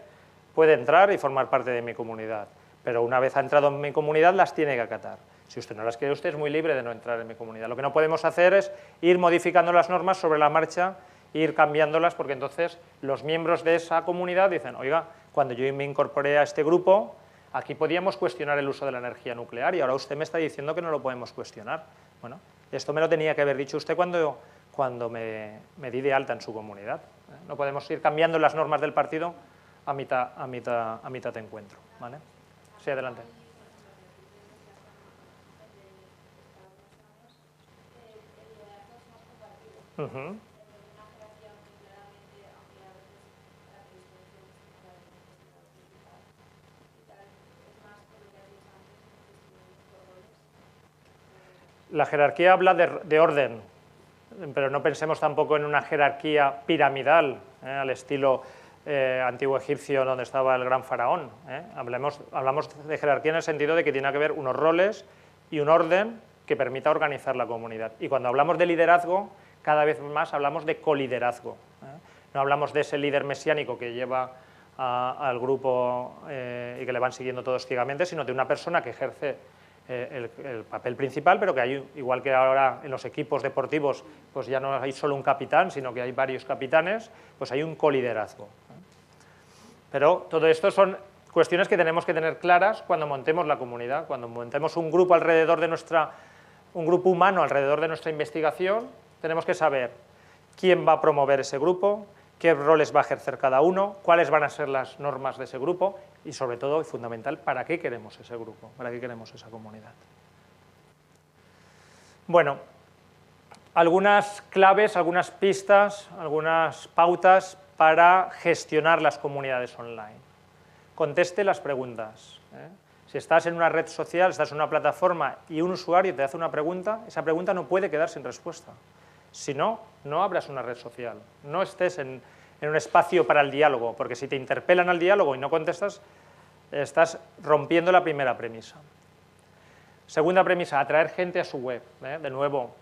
puede entrar y formar parte de mi comunidad, pero una vez ha entrado en mi comunidad las tiene que acatar. Si usted no las quiere, usted es muy libre de no entrar en mi comunidad. Lo que no podemos hacer es ir modificando las normas sobre la marcha e ir cambiándolas, porque entonces los miembros de esa comunidad dicen, oiga, cuando yo me incorporé a este grupo, aquí podíamos cuestionar el uso de la energía nuclear y ahora usted me está diciendo que no lo podemos cuestionar. Bueno, esto me lo tenía que haber dicho usted cuando me di de alta en su comunidad. No podemos ir cambiando las normas del partido a mitad de encuentro. ¿Vale? Sí, adelante. Uh-huh. La jerarquía habla de orden, pero no pensemos tampoco en una jerarquía piramidal, al estilo antiguo egipcio donde estaba el gran faraón. Hablamos de jerarquía en el sentido de que tiene que haber unos roles y un orden que permita organizar la comunidad. Y cuando hablamos de liderazgo, cada vez más hablamos de coliderazgo. No hablamos de ese líder mesiánico que lleva al grupo y que le van siguiendo todos ciegamente, sino de una persona que ejerce el papel principal, pero que hay, igual que ahora en los equipos deportivos, pues ya no hay solo un capitán, sino que hay varios capitanes, pues hay un coliderazgo. Pero todo esto son cuestiones que tenemos que tener claras cuando montemos la comunidad, cuando montemos un grupo alrededor de un grupo humano alrededor de nuestra investigación, tenemos que saber quién va a promover ese grupo, qué roles va a ejercer cada uno, cuáles van a ser las normas de ese grupo y, sobre todo, y fundamental, para qué queremos ese grupo, para qué queremos esa comunidad. Bueno, algunas claves, algunas pistas, algunas pautas para gestionar las comunidades online. Conteste las preguntas. Si estás en una red social, estás en una plataforma y un usuario te hace una pregunta, esa pregunta no puede quedar sin respuesta. Si no, no abras una red social, no estés en un espacio para el diálogo, porque si te interpelan al diálogo y no contestas, estás rompiendo la primera premisa. Segunda premisa, atraer gente a su web. De nuevo,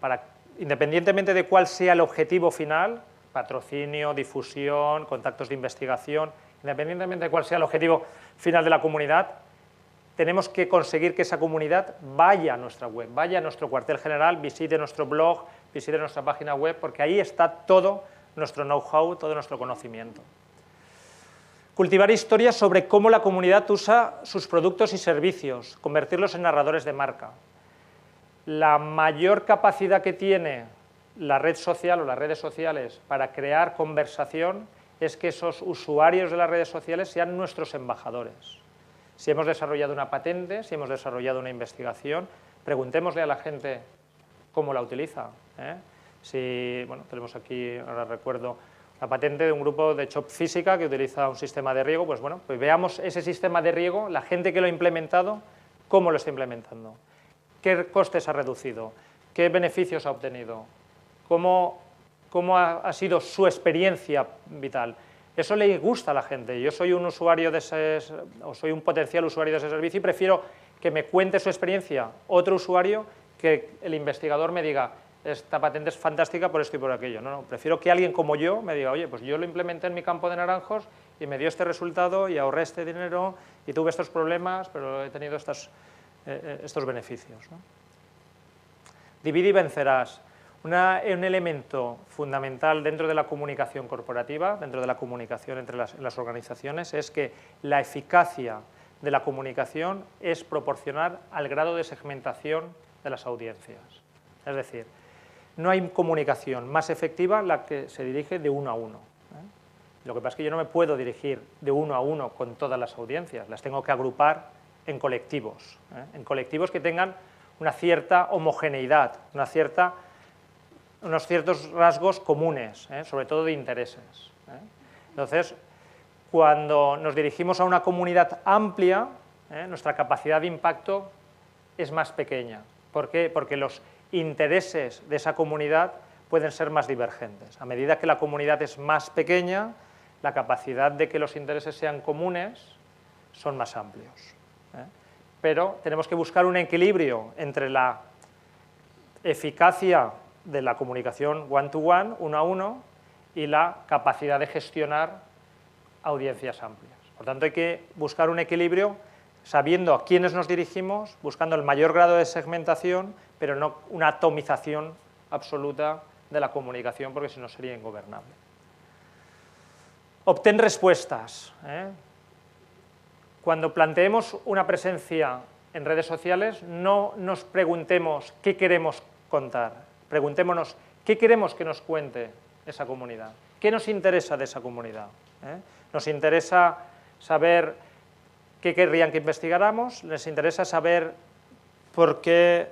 independientemente de cuál sea el objetivo final, patrocinio, difusión, contactos de investigación, independientemente de cuál sea el objetivo final de la comunidad, tenemos que conseguir que esa comunidad vaya a nuestra web, vaya a nuestro cuartel general, visite nuestro blog, visite nuestra página web, porque ahí está todo nuestro know-how, todo nuestro conocimiento. Cultivar historias sobre cómo la comunidad usa sus productos y servicios, convertirlos en narradores de marca. La mayor capacidad que tiene la red social o las redes sociales para crear conversación es que esos usuarios de las redes sociales sean nuestros embajadores. Si hemos desarrollado una patente, si hemos desarrollado una investigación, preguntémosle a la gente cómo la utiliza. Bueno, tenemos aquí, ahora recuerdo, la patente de un grupo de Chop Física que utiliza un sistema de riego, pues bueno, pues veamos ese sistema de riego, la gente que lo ha implementado, cómo lo está implementando, qué costes ha reducido, qué beneficios ha obtenido, cómo ha sido su experiencia vital. Eso le gusta a la gente. Yo soy un usuario o soy un potencial usuario de ese servicio y prefiero que me cuente su experiencia otro usuario que el investigador me diga esta patente es fantástica por esto y por aquello. No, prefiero que alguien como yo me diga, oye, pues yo lo implementé en mi campo de naranjos y me dio este resultado y ahorré este dinero y tuve estos problemas, pero he tenido estos beneficios. ¿No? Divide y vencerás. Un elemento fundamental dentro de la comunicación corporativa, dentro de la comunicación entre las organizaciones, es que la eficacia de la comunicación es proporcional al grado de segmentación de las audiencias. Es decir, no hay comunicación más efectiva la que se dirige de uno a uno. Lo que pasa es que yo no me puedo dirigir de uno a uno con todas las audiencias, las tengo que agrupar en colectivos que tengan una cierta homogeneidad, unos ciertos rasgos comunes, sobre todo de intereses. Entonces, cuando nos dirigimos a una comunidad amplia, nuestra capacidad de impacto es más pequeña. ¿Por qué? Porque los intereses de esa comunidad pueden ser más divergentes. A medida que la comunidad es más pequeña, la capacidad de que los intereses sean comunes son más amplios. Pero tenemos que buscar un equilibrio entre la eficacia de la comunicación one-to-one, uno a uno, y la capacidad de gestionar audiencias amplias. Por tanto, hay que buscar un equilibrio sabiendo a quiénes nos dirigimos, buscando el mayor grado de segmentación, pero no una atomización absoluta de la comunicación, porque si no sería ingobernable. Obtén respuestas. Cuando planteemos una presencia en redes sociales, no nos preguntemos qué queremos contar, preguntémonos qué queremos que nos cuente esa comunidad, qué nos interesa de esa comunidad. Nos interesa saber qué querrían que investigáramos, les interesa saber por qué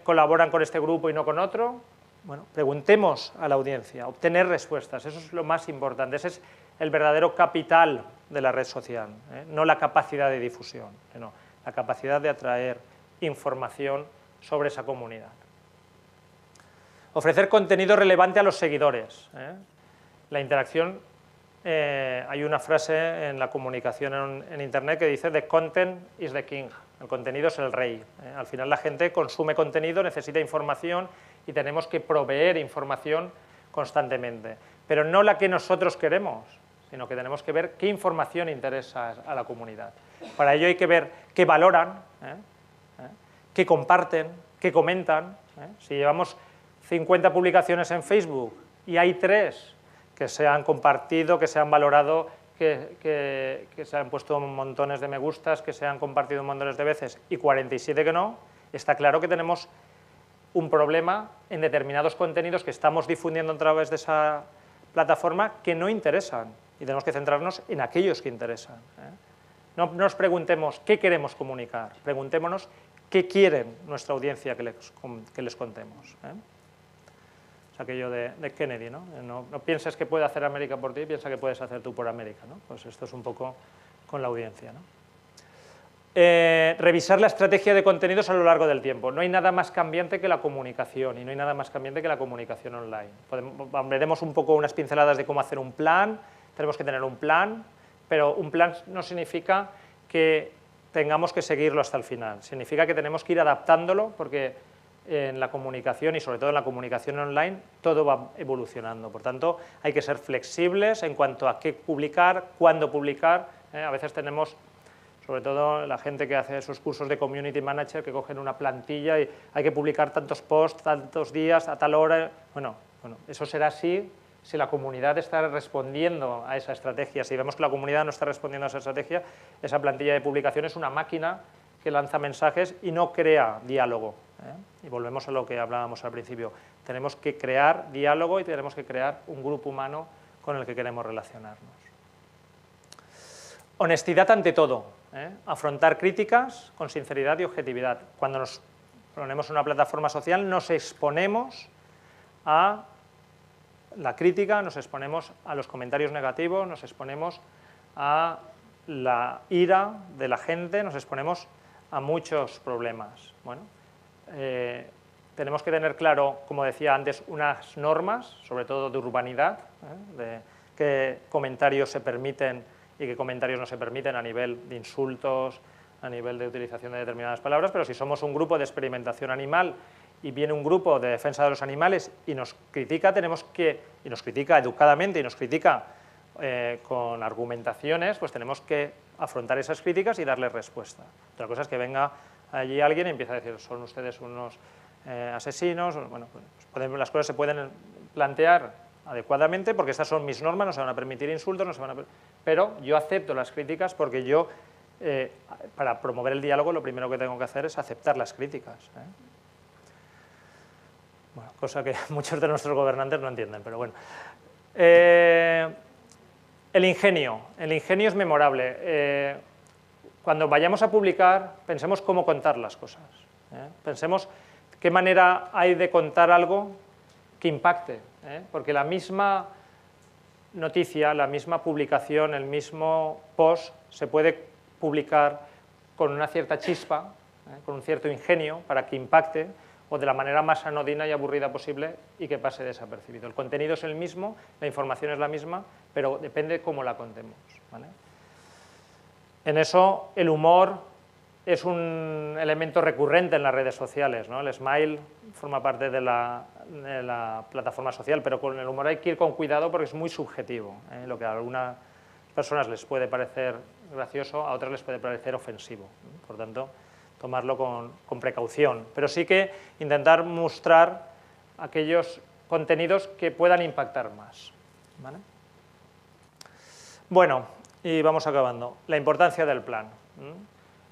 colaboran con este grupo y no con otro. Bueno, preguntemos a la audiencia, obtener respuestas, eso es lo más importante, ese es el verdadero capital de la red social, no la capacidad de difusión, sino la capacidad de atraer información sobre esa comunidad. Ofrecer contenido relevante a los seguidores. La interacción, hay una frase en la comunicación en Internet que dice "The content is the king", el contenido es el rey. Al final la gente consume contenido, necesita información y tenemos que proveer información constantemente, pero no la que nosotros queremos, sino que tenemos que ver qué información interesa a la comunidad. Para ello hay que ver qué valoran, qué comparten, qué comentan. Si llevamos 50 publicaciones en Facebook y hay 3 que se han compartido, que se han valorado, que se han puesto montones de me gustas, que se han compartido montones de veces y 47 que no, está claro que tenemos un problema en determinados contenidos que estamos difundiendo a través de esa plataforma que no interesan y tenemos que centrarnos en aquellos que interesan. No nos preguntemos qué queremos comunicar, preguntémonos qué quieren nuestra audiencia que les contemos. Es aquello de Kennedy, ¿no? No pienses que puede hacer América por ti, piensa que puedes hacer tú por América, ¿no? Pues esto es un poco con la audiencia, ¿no? Revisar la estrategia de contenidos a lo largo del tiempo. No hay nada más cambiante que la comunicación y no hay nada más cambiante que la comunicación online. Veremos un poco unas pinceladas de cómo hacer un plan, tenemos que tener un plan, pero un plan no significa que tengamos que seguirlo hasta el final, significa que tenemos que ir adaptándolo porque en la comunicación y sobre todo en la comunicación online todo va evolucionando, por tanto hay que ser flexibles en cuanto a qué publicar, cuándo publicar. A veces tenemos, sobre todo la gente que hace esos cursos de community manager, que cogen una plantilla y hay que publicar tantos posts, tantos días, a tal hora. Bueno, eso será así si la comunidad está respondiendo a esa estrategia. Si vemos que la comunidad no está respondiendo a esa estrategia, esa plantilla de publicación es una máquina que lanza mensajes y no crea diálogo. Y volvemos a lo que hablábamos al principio. Tenemos que crear diálogo y tenemos que crear un grupo humano con el que queremos relacionarnos. Honestidad ante todo. Afrontar críticas con sinceridad y objetividad. Cuando nos ponemos en una plataforma social nos exponemos a la crítica, nos exponemos a los comentarios negativos, nos exponemos a la ira de la gente, nos exponemos a muchos problemas. Bueno, tenemos que tener claro, como decía antes, unas normas, sobre todo de urbanidad, de qué comentarios se permiten y qué comentarios no se permiten a nivel de insultos, a nivel de utilización de determinadas palabras, pero si somos un grupo de experimentación animal y viene un grupo de defensa de los animales y nos critica, y nos critica educadamente y nos critica con argumentaciones, pues tenemos que afrontar esas críticas y darles respuesta. Otra cosa es que venga allí alguien y empiece a decir, son ustedes unos asesinos. Bueno, pues las cosas se pueden plantear adecuadamente porque estas son mis normas, no se van a permitir insultos, pero yo acepto las críticas porque yo, para promover el diálogo, lo primero que tengo que hacer es aceptar las críticas. Bueno, cosa que muchos de nuestros gobernantes no entienden, pero bueno. El ingenio es memorable. Cuando vayamos a publicar, pensemos cómo contar las cosas. Pensemos qué manera hay de contar algo que impacte, porque la misma noticia, la misma publicación, el mismo post se puede publicar con una cierta chispa, con un cierto ingenio para que impacte, o de la manera más anodina y aburrida posible y que pase desapercibido. El contenido es el mismo, la información es la misma, pero depende cómo la contemos, ¿vale? En eso el humor es un elemento recurrente en las redes sociales, ¿no? El smile forma parte de la plataforma social, pero con el humor hay que ir con cuidado porque es muy subjetivo, ¿eh? Lo que a algunas personas les puede parecer gracioso, a otras les puede parecer ofensivo, ¿no? Por tanto, tomarlo con precaución, pero sí que intentar mostrar aquellos contenidos que puedan impactar más, ¿vale? Bueno, y vamos acabando. La importancia del plan.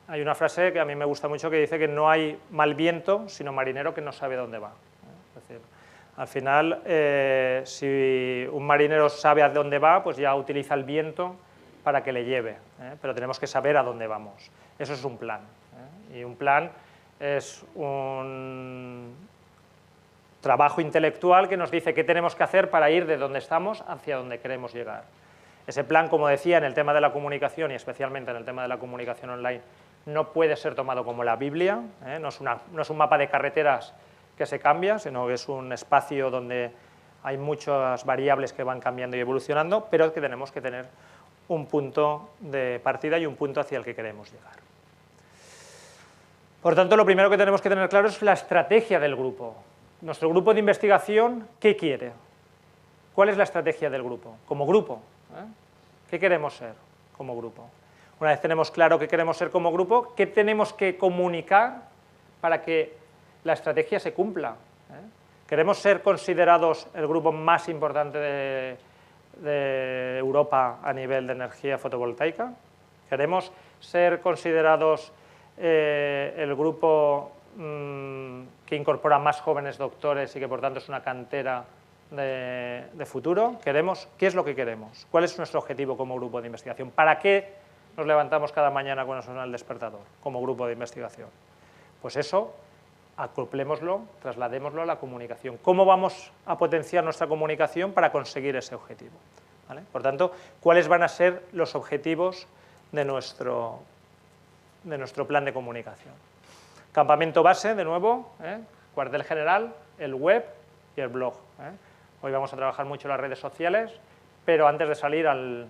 Hay una frase que a mí me gusta mucho que dice que no hay mal viento, sino marinero que no sabe dónde va. Es decir, al final, si un marinero sabe a dónde va, pues ya utiliza el viento para que le lleve, pero tenemos que saber a dónde vamos. Eso es un plan. Y un plan es un trabajo intelectual que nos dice qué tenemos que hacer para ir de donde estamos hacia donde queremos llegar. Ese plan, como decía, en el tema de la comunicación y especialmente en el tema de la comunicación online, no puede ser tomado como la Biblia, no es un mapa de carreteras que se cambia, sino que es un espacio donde hay muchas variables que van cambiando y evolucionando, pero que tenemos que tener un punto de partida y un punto hacia el que queremos llegar. Por tanto, lo primero que tenemos que tener claro es la estrategia del grupo. Nuestro grupo de investigación, ¿qué quiere? ¿Cuál es la estrategia del grupo? Como grupo, ¿qué queremos ser como grupo? Una vez tenemos claro qué queremos ser como grupo, ¿qué tenemos que comunicar para que la estrategia se cumpla? ¿Queremos ser considerados el grupo más importante de Europa a nivel de energía fotovoltaica? ¿Queremos ser considerados el grupo que incorpora más jóvenes doctores y que por tanto es una cantera de futuro? ¿Qué es lo que queremos? ¿Cuál es nuestro objetivo como grupo de investigación? ¿Para qué nos levantamos cada mañana cuando suena el despertador como grupo de investigación? Pues eso, acoplémoslo, trasladémoslo a la comunicación. ¿Cómo vamos a potenciar nuestra comunicación para conseguir ese objetivo? ¿Vale? Por tanto, ¿cuáles van a ser los objetivos de nuestro plan de comunicación? Campamento base, de nuevo, cuartel general, el web y el blog. Hoy vamos a trabajar mucho las redes sociales, pero antes de salir al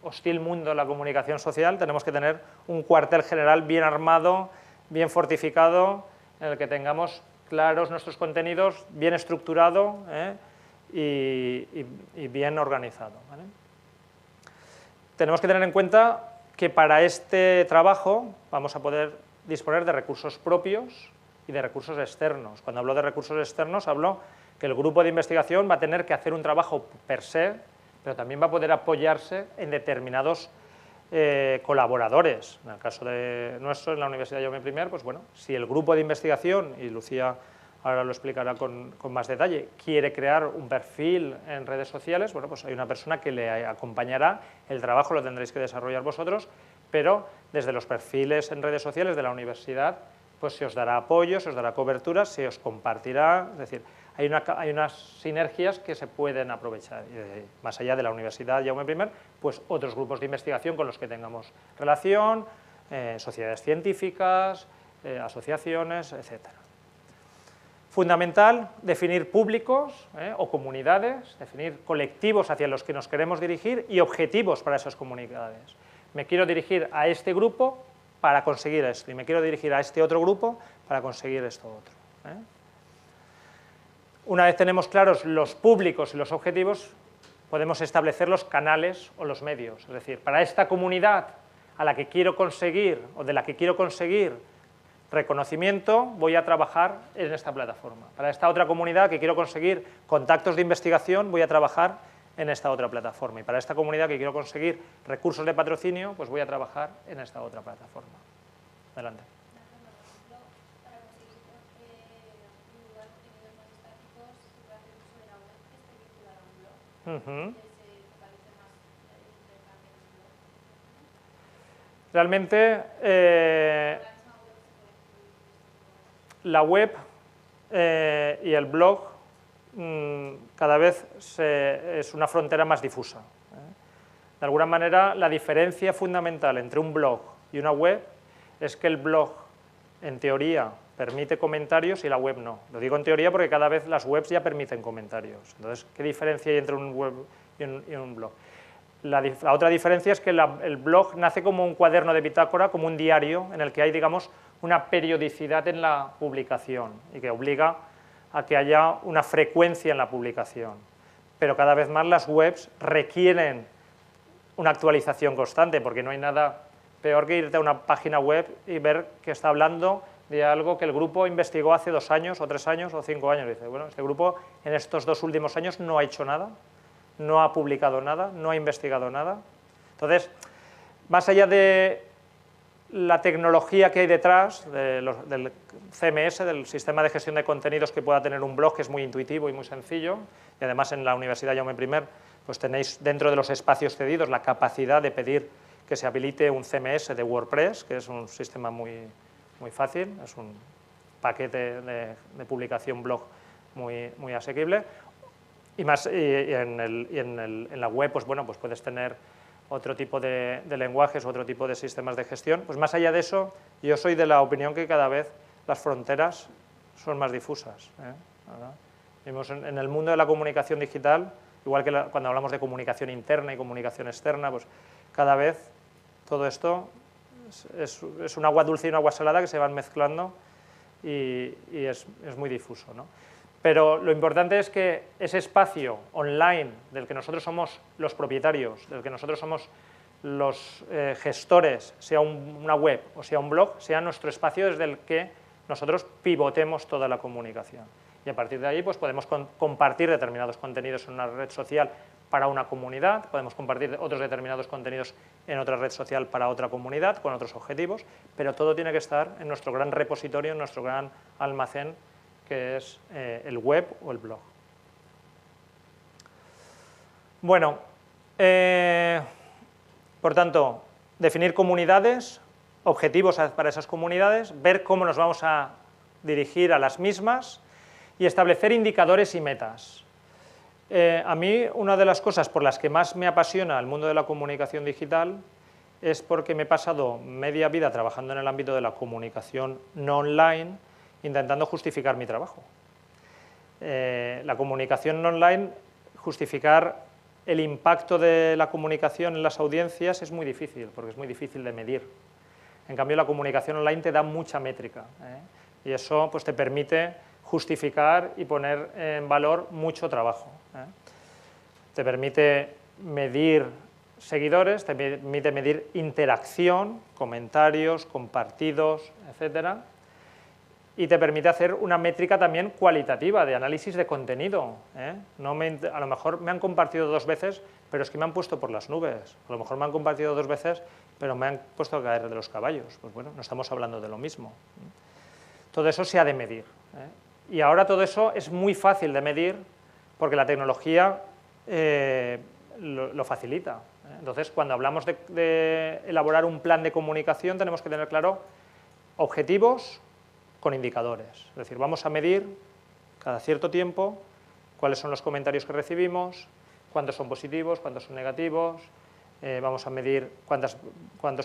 hostil mundo de la comunicación social tenemos que tener un cuartel general bien armado, bien fortificado, en el que tengamos claros nuestros contenidos, bien estructurado y bien organizado, ¿vale? Tenemos que tener en cuenta que para este trabajo vamos a poder disponer de recursos propios y de recursos externos. Cuando hablo de recursos externos, hablo que el grupo de investigación va a tener que hacer un trabajo per se, pero también va a poder apoyarse en determinados colaboradores. En el caso de nuestro, en la Universidad Jaume I, pues bueno, si el grupo de investigación, y Lucía ahora lo explicará con más detalle, quiere crear un perfil en redes sociales, bueno, pues hay una persona que le acompañará, el trabajo lo tendréis que desarrollar vosotros, pero desde los perfiles en redes sociales de la universidad, pues se os dará apoyo, se os dará cobertura, se os compartirá, es decir, hay unas sinergias que se pueden aprovechar. Más allá de la Universidad Jaume I, pues otros grupos de investigación con los que tengamos relación, sociedades científicas, asociaciones, etc. Fundamental definir públicos o comunidades, definir colectivos hacia los que nos queremos dirigir y objetivos para esas comunidades. Me quiero dirigir a este grupo para conseguir esto y me quiero dirigir a este otro grupo para conseguir esto otro. Una vez tenemos claros los públicos y los objetivos, podemos establecer los canales o los medios. Es decir, para esta comunidad a la que quiero conseguir o de la que quiero conseguir reconocimiento, voy a trabajar en esta plataforma. Para esta otra comunidad que quiero conseguir contactos de investigación, voy a trabajar en esta otra plataforma. Y para esta comunidad que quiero conseguir recursos de patrocinio, pues voy a trabajar en esta otra plataforma. Adelante. Realmente la web y el blog cada vez es una frontera más difusa. De alguna manera, la diferencia fundamental entre un blog y una web es que el blog, en teoría, permite comentarios y la web no. Lo digo en teoría porque cada vez las webs ya permiten comentarios. Entonces, ¿qué diferencia hay entre un web y un blog? La otra diferencia es que el blog nace como un cuaderno de bitácora, como un diario, en el que hay, digamos, una periodicidad en la publicación y que obliga a que haya una frecuencia en la publicación. Pero cada vez más las webs requieren una actualización constante, porque no hay nada peor que irte a una página web y ver que está hablando de algo que el grupo investigó hace 2 años, o 3 años, o 5 años. Dice, bueno, este grupo en estos 2 últimos años no ha hecho nada, no ha publicado nada, no ha investigado nada. Entonces, más allá de la tecnología que hay detrás del CMS, del sistema de gestión de contenidos que pueda tener un blog, que es muy intuitivo y muy sencillo, y además en la Universidad Jaume I pues tenéis dentro de los espacios cedidos la capacidad de pedir que se habilite un CMS de WordPress, que es un sistema muy fácil, es un paquete de publicación blog muy asequible. Y en la web, pues bueno, pues puedes tener otro tipo de lenguajes, otro tipo de sistemas de gestión. Pues más allá de eso, yo soy de la opinión que cada vez las fronteras son más difusas. Vimos en el mundo de la comunicación digital, igual que cuando hablamos de comunicación interna y comunicación externa, pues cada vez todo esto es un agua dulce y un agua salada que se van mezclando y es muy difuso, ¿no? Pero lo importante es que ese espacio online del que nosotros somos los propietarios, del que nosotros somos los gestores, sea una web o sea un blog, sea nuestro espacio desde el que nosotros pivotemos toda la comunicación. Y a partir de ahí pues podemos compartir determinados contenidos en una red social para una comunidad, podemos compartir otros determinados contenidos en otra red social para otra comunidad, con otros objetivos, pero todo tiene que estar en nuestro gran repositorio, en nuestro gran almacén, que es el web o el blog. Bueno, por tanto, definir comunidades, objetivos para esas comunidades, ver cómo nos vamos a dirigir a las mismas y establecer indicadores y metas. A mí, una de las cosas por las que más me apasiona el mundo de la comunicación digital es porque me he pasado media vida trabajando en el ámbito de la comunicación no online, intentando justificar mi trabajo. La comunicación online, justificar el impacto de la comunicación en las audiencias es muy difícil, porque es muy difícil de medir. En cambio, la comunicación online te da mucha métrica, y eso pues, te permite justificar y poner en valor mucho trabajo. Te permite medir seguidores, te permite medir interacción, comentarios, compartidos, etcétera. Y te permite hacer una métrica también cualitativa de análisis de contenido. A lo mejor me han compartido 2 veces, pero es que me han puesto por las nubes. A lo mejor me han compartido 2 veces, pero me han puesto a caer de los caballos. Pues bueno, no estamos hablando de lo mismo. Todo eso se ha de medir. Y ahora todo eso es muy fácil de medir porque la tecnología lo facilita. Entonces, cuando hablamos de elaborar un plan de comunicación, tenemos que tener claro objetivos con indicadores. Es decir, vamos a medir cada cierto tiempo cuáles son los comentarios que recibimos, cuántos son positivos, cuántos son negativos, vamos a medir cuántos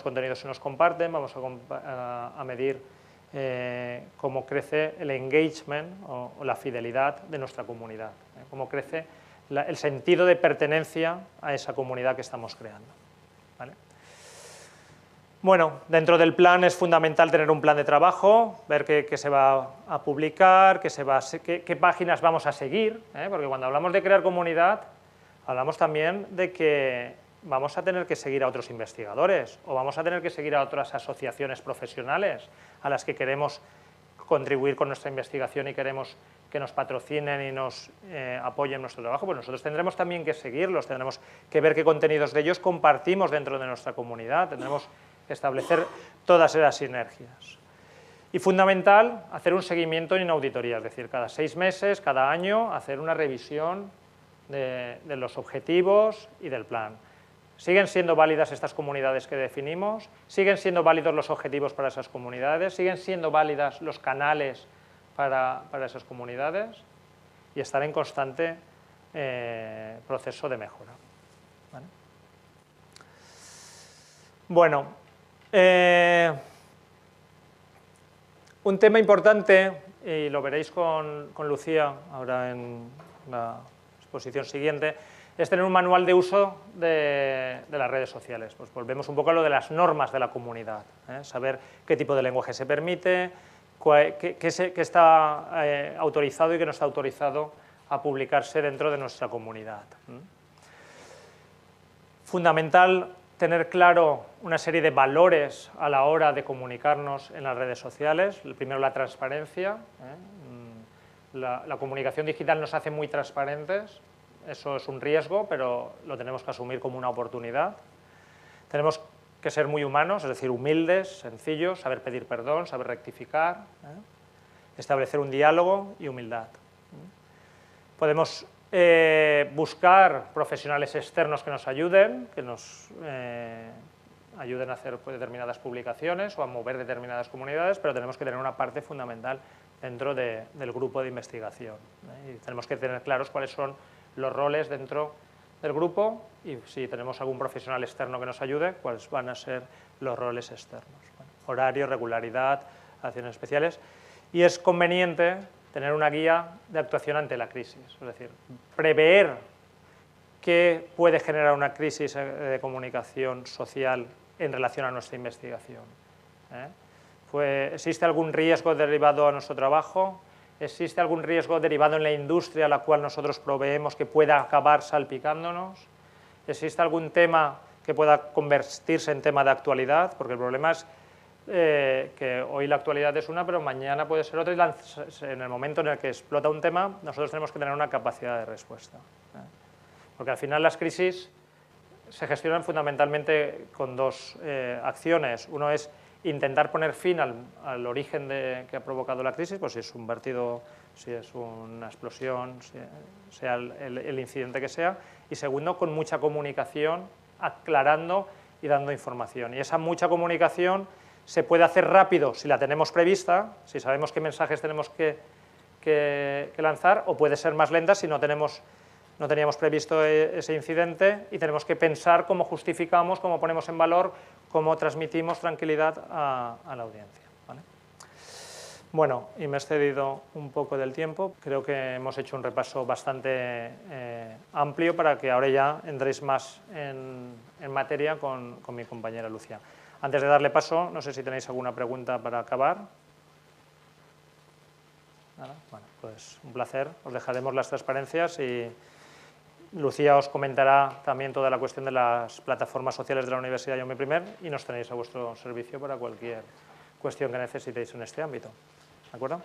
contenidos se nos comparten, vamos a medir cómo crece el engagement o la fidelidad de nuestra comunidad, cómo crece el sentido de pertenencia a esa comunidad que estamos creando. ¿Vale? Bueno, dentro del plan es fundamental tener un plan de trabajo, ver qué se va a publicar, qué páginas vamos a seguir, porque cuando hablamos de crear comunidad, hablamos también de que vamos a tener que seguir a otros investigadores o vamos a tener que seguir a otras asociaciones profesionales a las que queremos contribuir con nuestra investigación y queremos que nos patrocinen y nos apoyen en nuestro trabajo. Pues nosotros tendremos también que seguirlos, tendremos que ver qué contenidos de ellos compartimos dentro de nuestra comunidad, tendremos que establecer todas esas sinergias. Y fundamental, hacer un seguimiento en auditoría, es decir, cada 6 meses, cada año, hacer una revisión de los objetivos y del plan. ¿Siguen siendo válidas estas comunidades que definimos? ¿Siguen siendo válidos los objetivos para esas comunidades? ¿Siguen siendo válidas los canales para esas comunidades? Y estar en constante proceso de mejora. ¿Vale? Bueno, Un tema importante, y lo veréis con Lucía ahora en la exposición siguiente, es tener un manual de uso de las redes sociales. Pues volvemos un poco a lo de las normas de la comunidad, saber qué tipo de lenguaje se permite, qué está autorizado y qué no está autorizado a publicarse dentro de nuestra comunidad. Fundamental tener claro una serie de valores a la hora de comunicarnos en las redes sociales. El primero, la transparencia. La comunicación digital nos hace muy transparentes. Eso es un riesgo, pero lo tenemos que asumir como una oportunidad. Tenemos que ser muy humanos, es decir, humildes, sencillos, saber pedir perdón, saber rectificar, establecer un diálogo y humildad. Podemos buscar profesionales externos que nos ayuden, ayuden a hacer determinadas publicaciones o a mover determinadas comunidades, pero tenemos que tener una parte fundamental dentro del grupo de investigación. Y tenemos que tener claros cuáles son los roles dentro del grupo y si tenemos algún profesional externo que nos ayude, cuáles van a ser los roles externos. Bueno, horario, regularidad, acciones especiales. Y es conveniente tener una guía de actuación ante la crisis, es decir, prever qué puede generar una crisis de comunicación social en relación a nuestra investigación. ¿Existe algún riesgo derivado a nuestro trabajo? ¿Existe algún riesgo derivado en la industria a la cual nosotros proveemos que pueda acabar salpicándonos? ¿Existe algún tema que pueda convertirse en tema de actualidad? Porque el problema es que hoy la actualidad es una, pero mañana puede ser otra y en el momento en el que explota un tema, nosotros tenemos que tener una capacidad de respuesta. Porque al final las crisis se gestionan fundamentalmente con dos acciones. Uno es intentar poner fin al origen que ha provocado la crisis, pues si es un vertido, si es una explosión, sea el incidente que sea. Y segundo, con mucha comunicación, aclarando y dando información. Y esa mucha comunicación se puede hacer rápido si la tenemos prevista, si sabemos qué mensajes tenemos que lanzar, o puede ser más lenta si no teníamos previsto ese incidente y tenemos que pensar cómo justificamos, cómo ponemos en valor, cómo transmitimos tranquilidad a la audiencia. ¿Vale? Bueno, y me he excedido un poco del tiempo. Creo que hemos hecho un repaso bastante amplio para que ahora ya entréis más en materia con mi compañera Lucía. Antes de darle paso, no sé si tenéis alguna pregunta para acabar. ¿Nada? Bueno, pues un placer. Os dejaremos las transparencias y Lucía os comentará también toda la cuestión de las plataformas sociales de la Universidad Jaume I y nos tenéis a vuestro servicio para cualquier cuestión que necesitéis en este ámbito. ¿De acuerdo?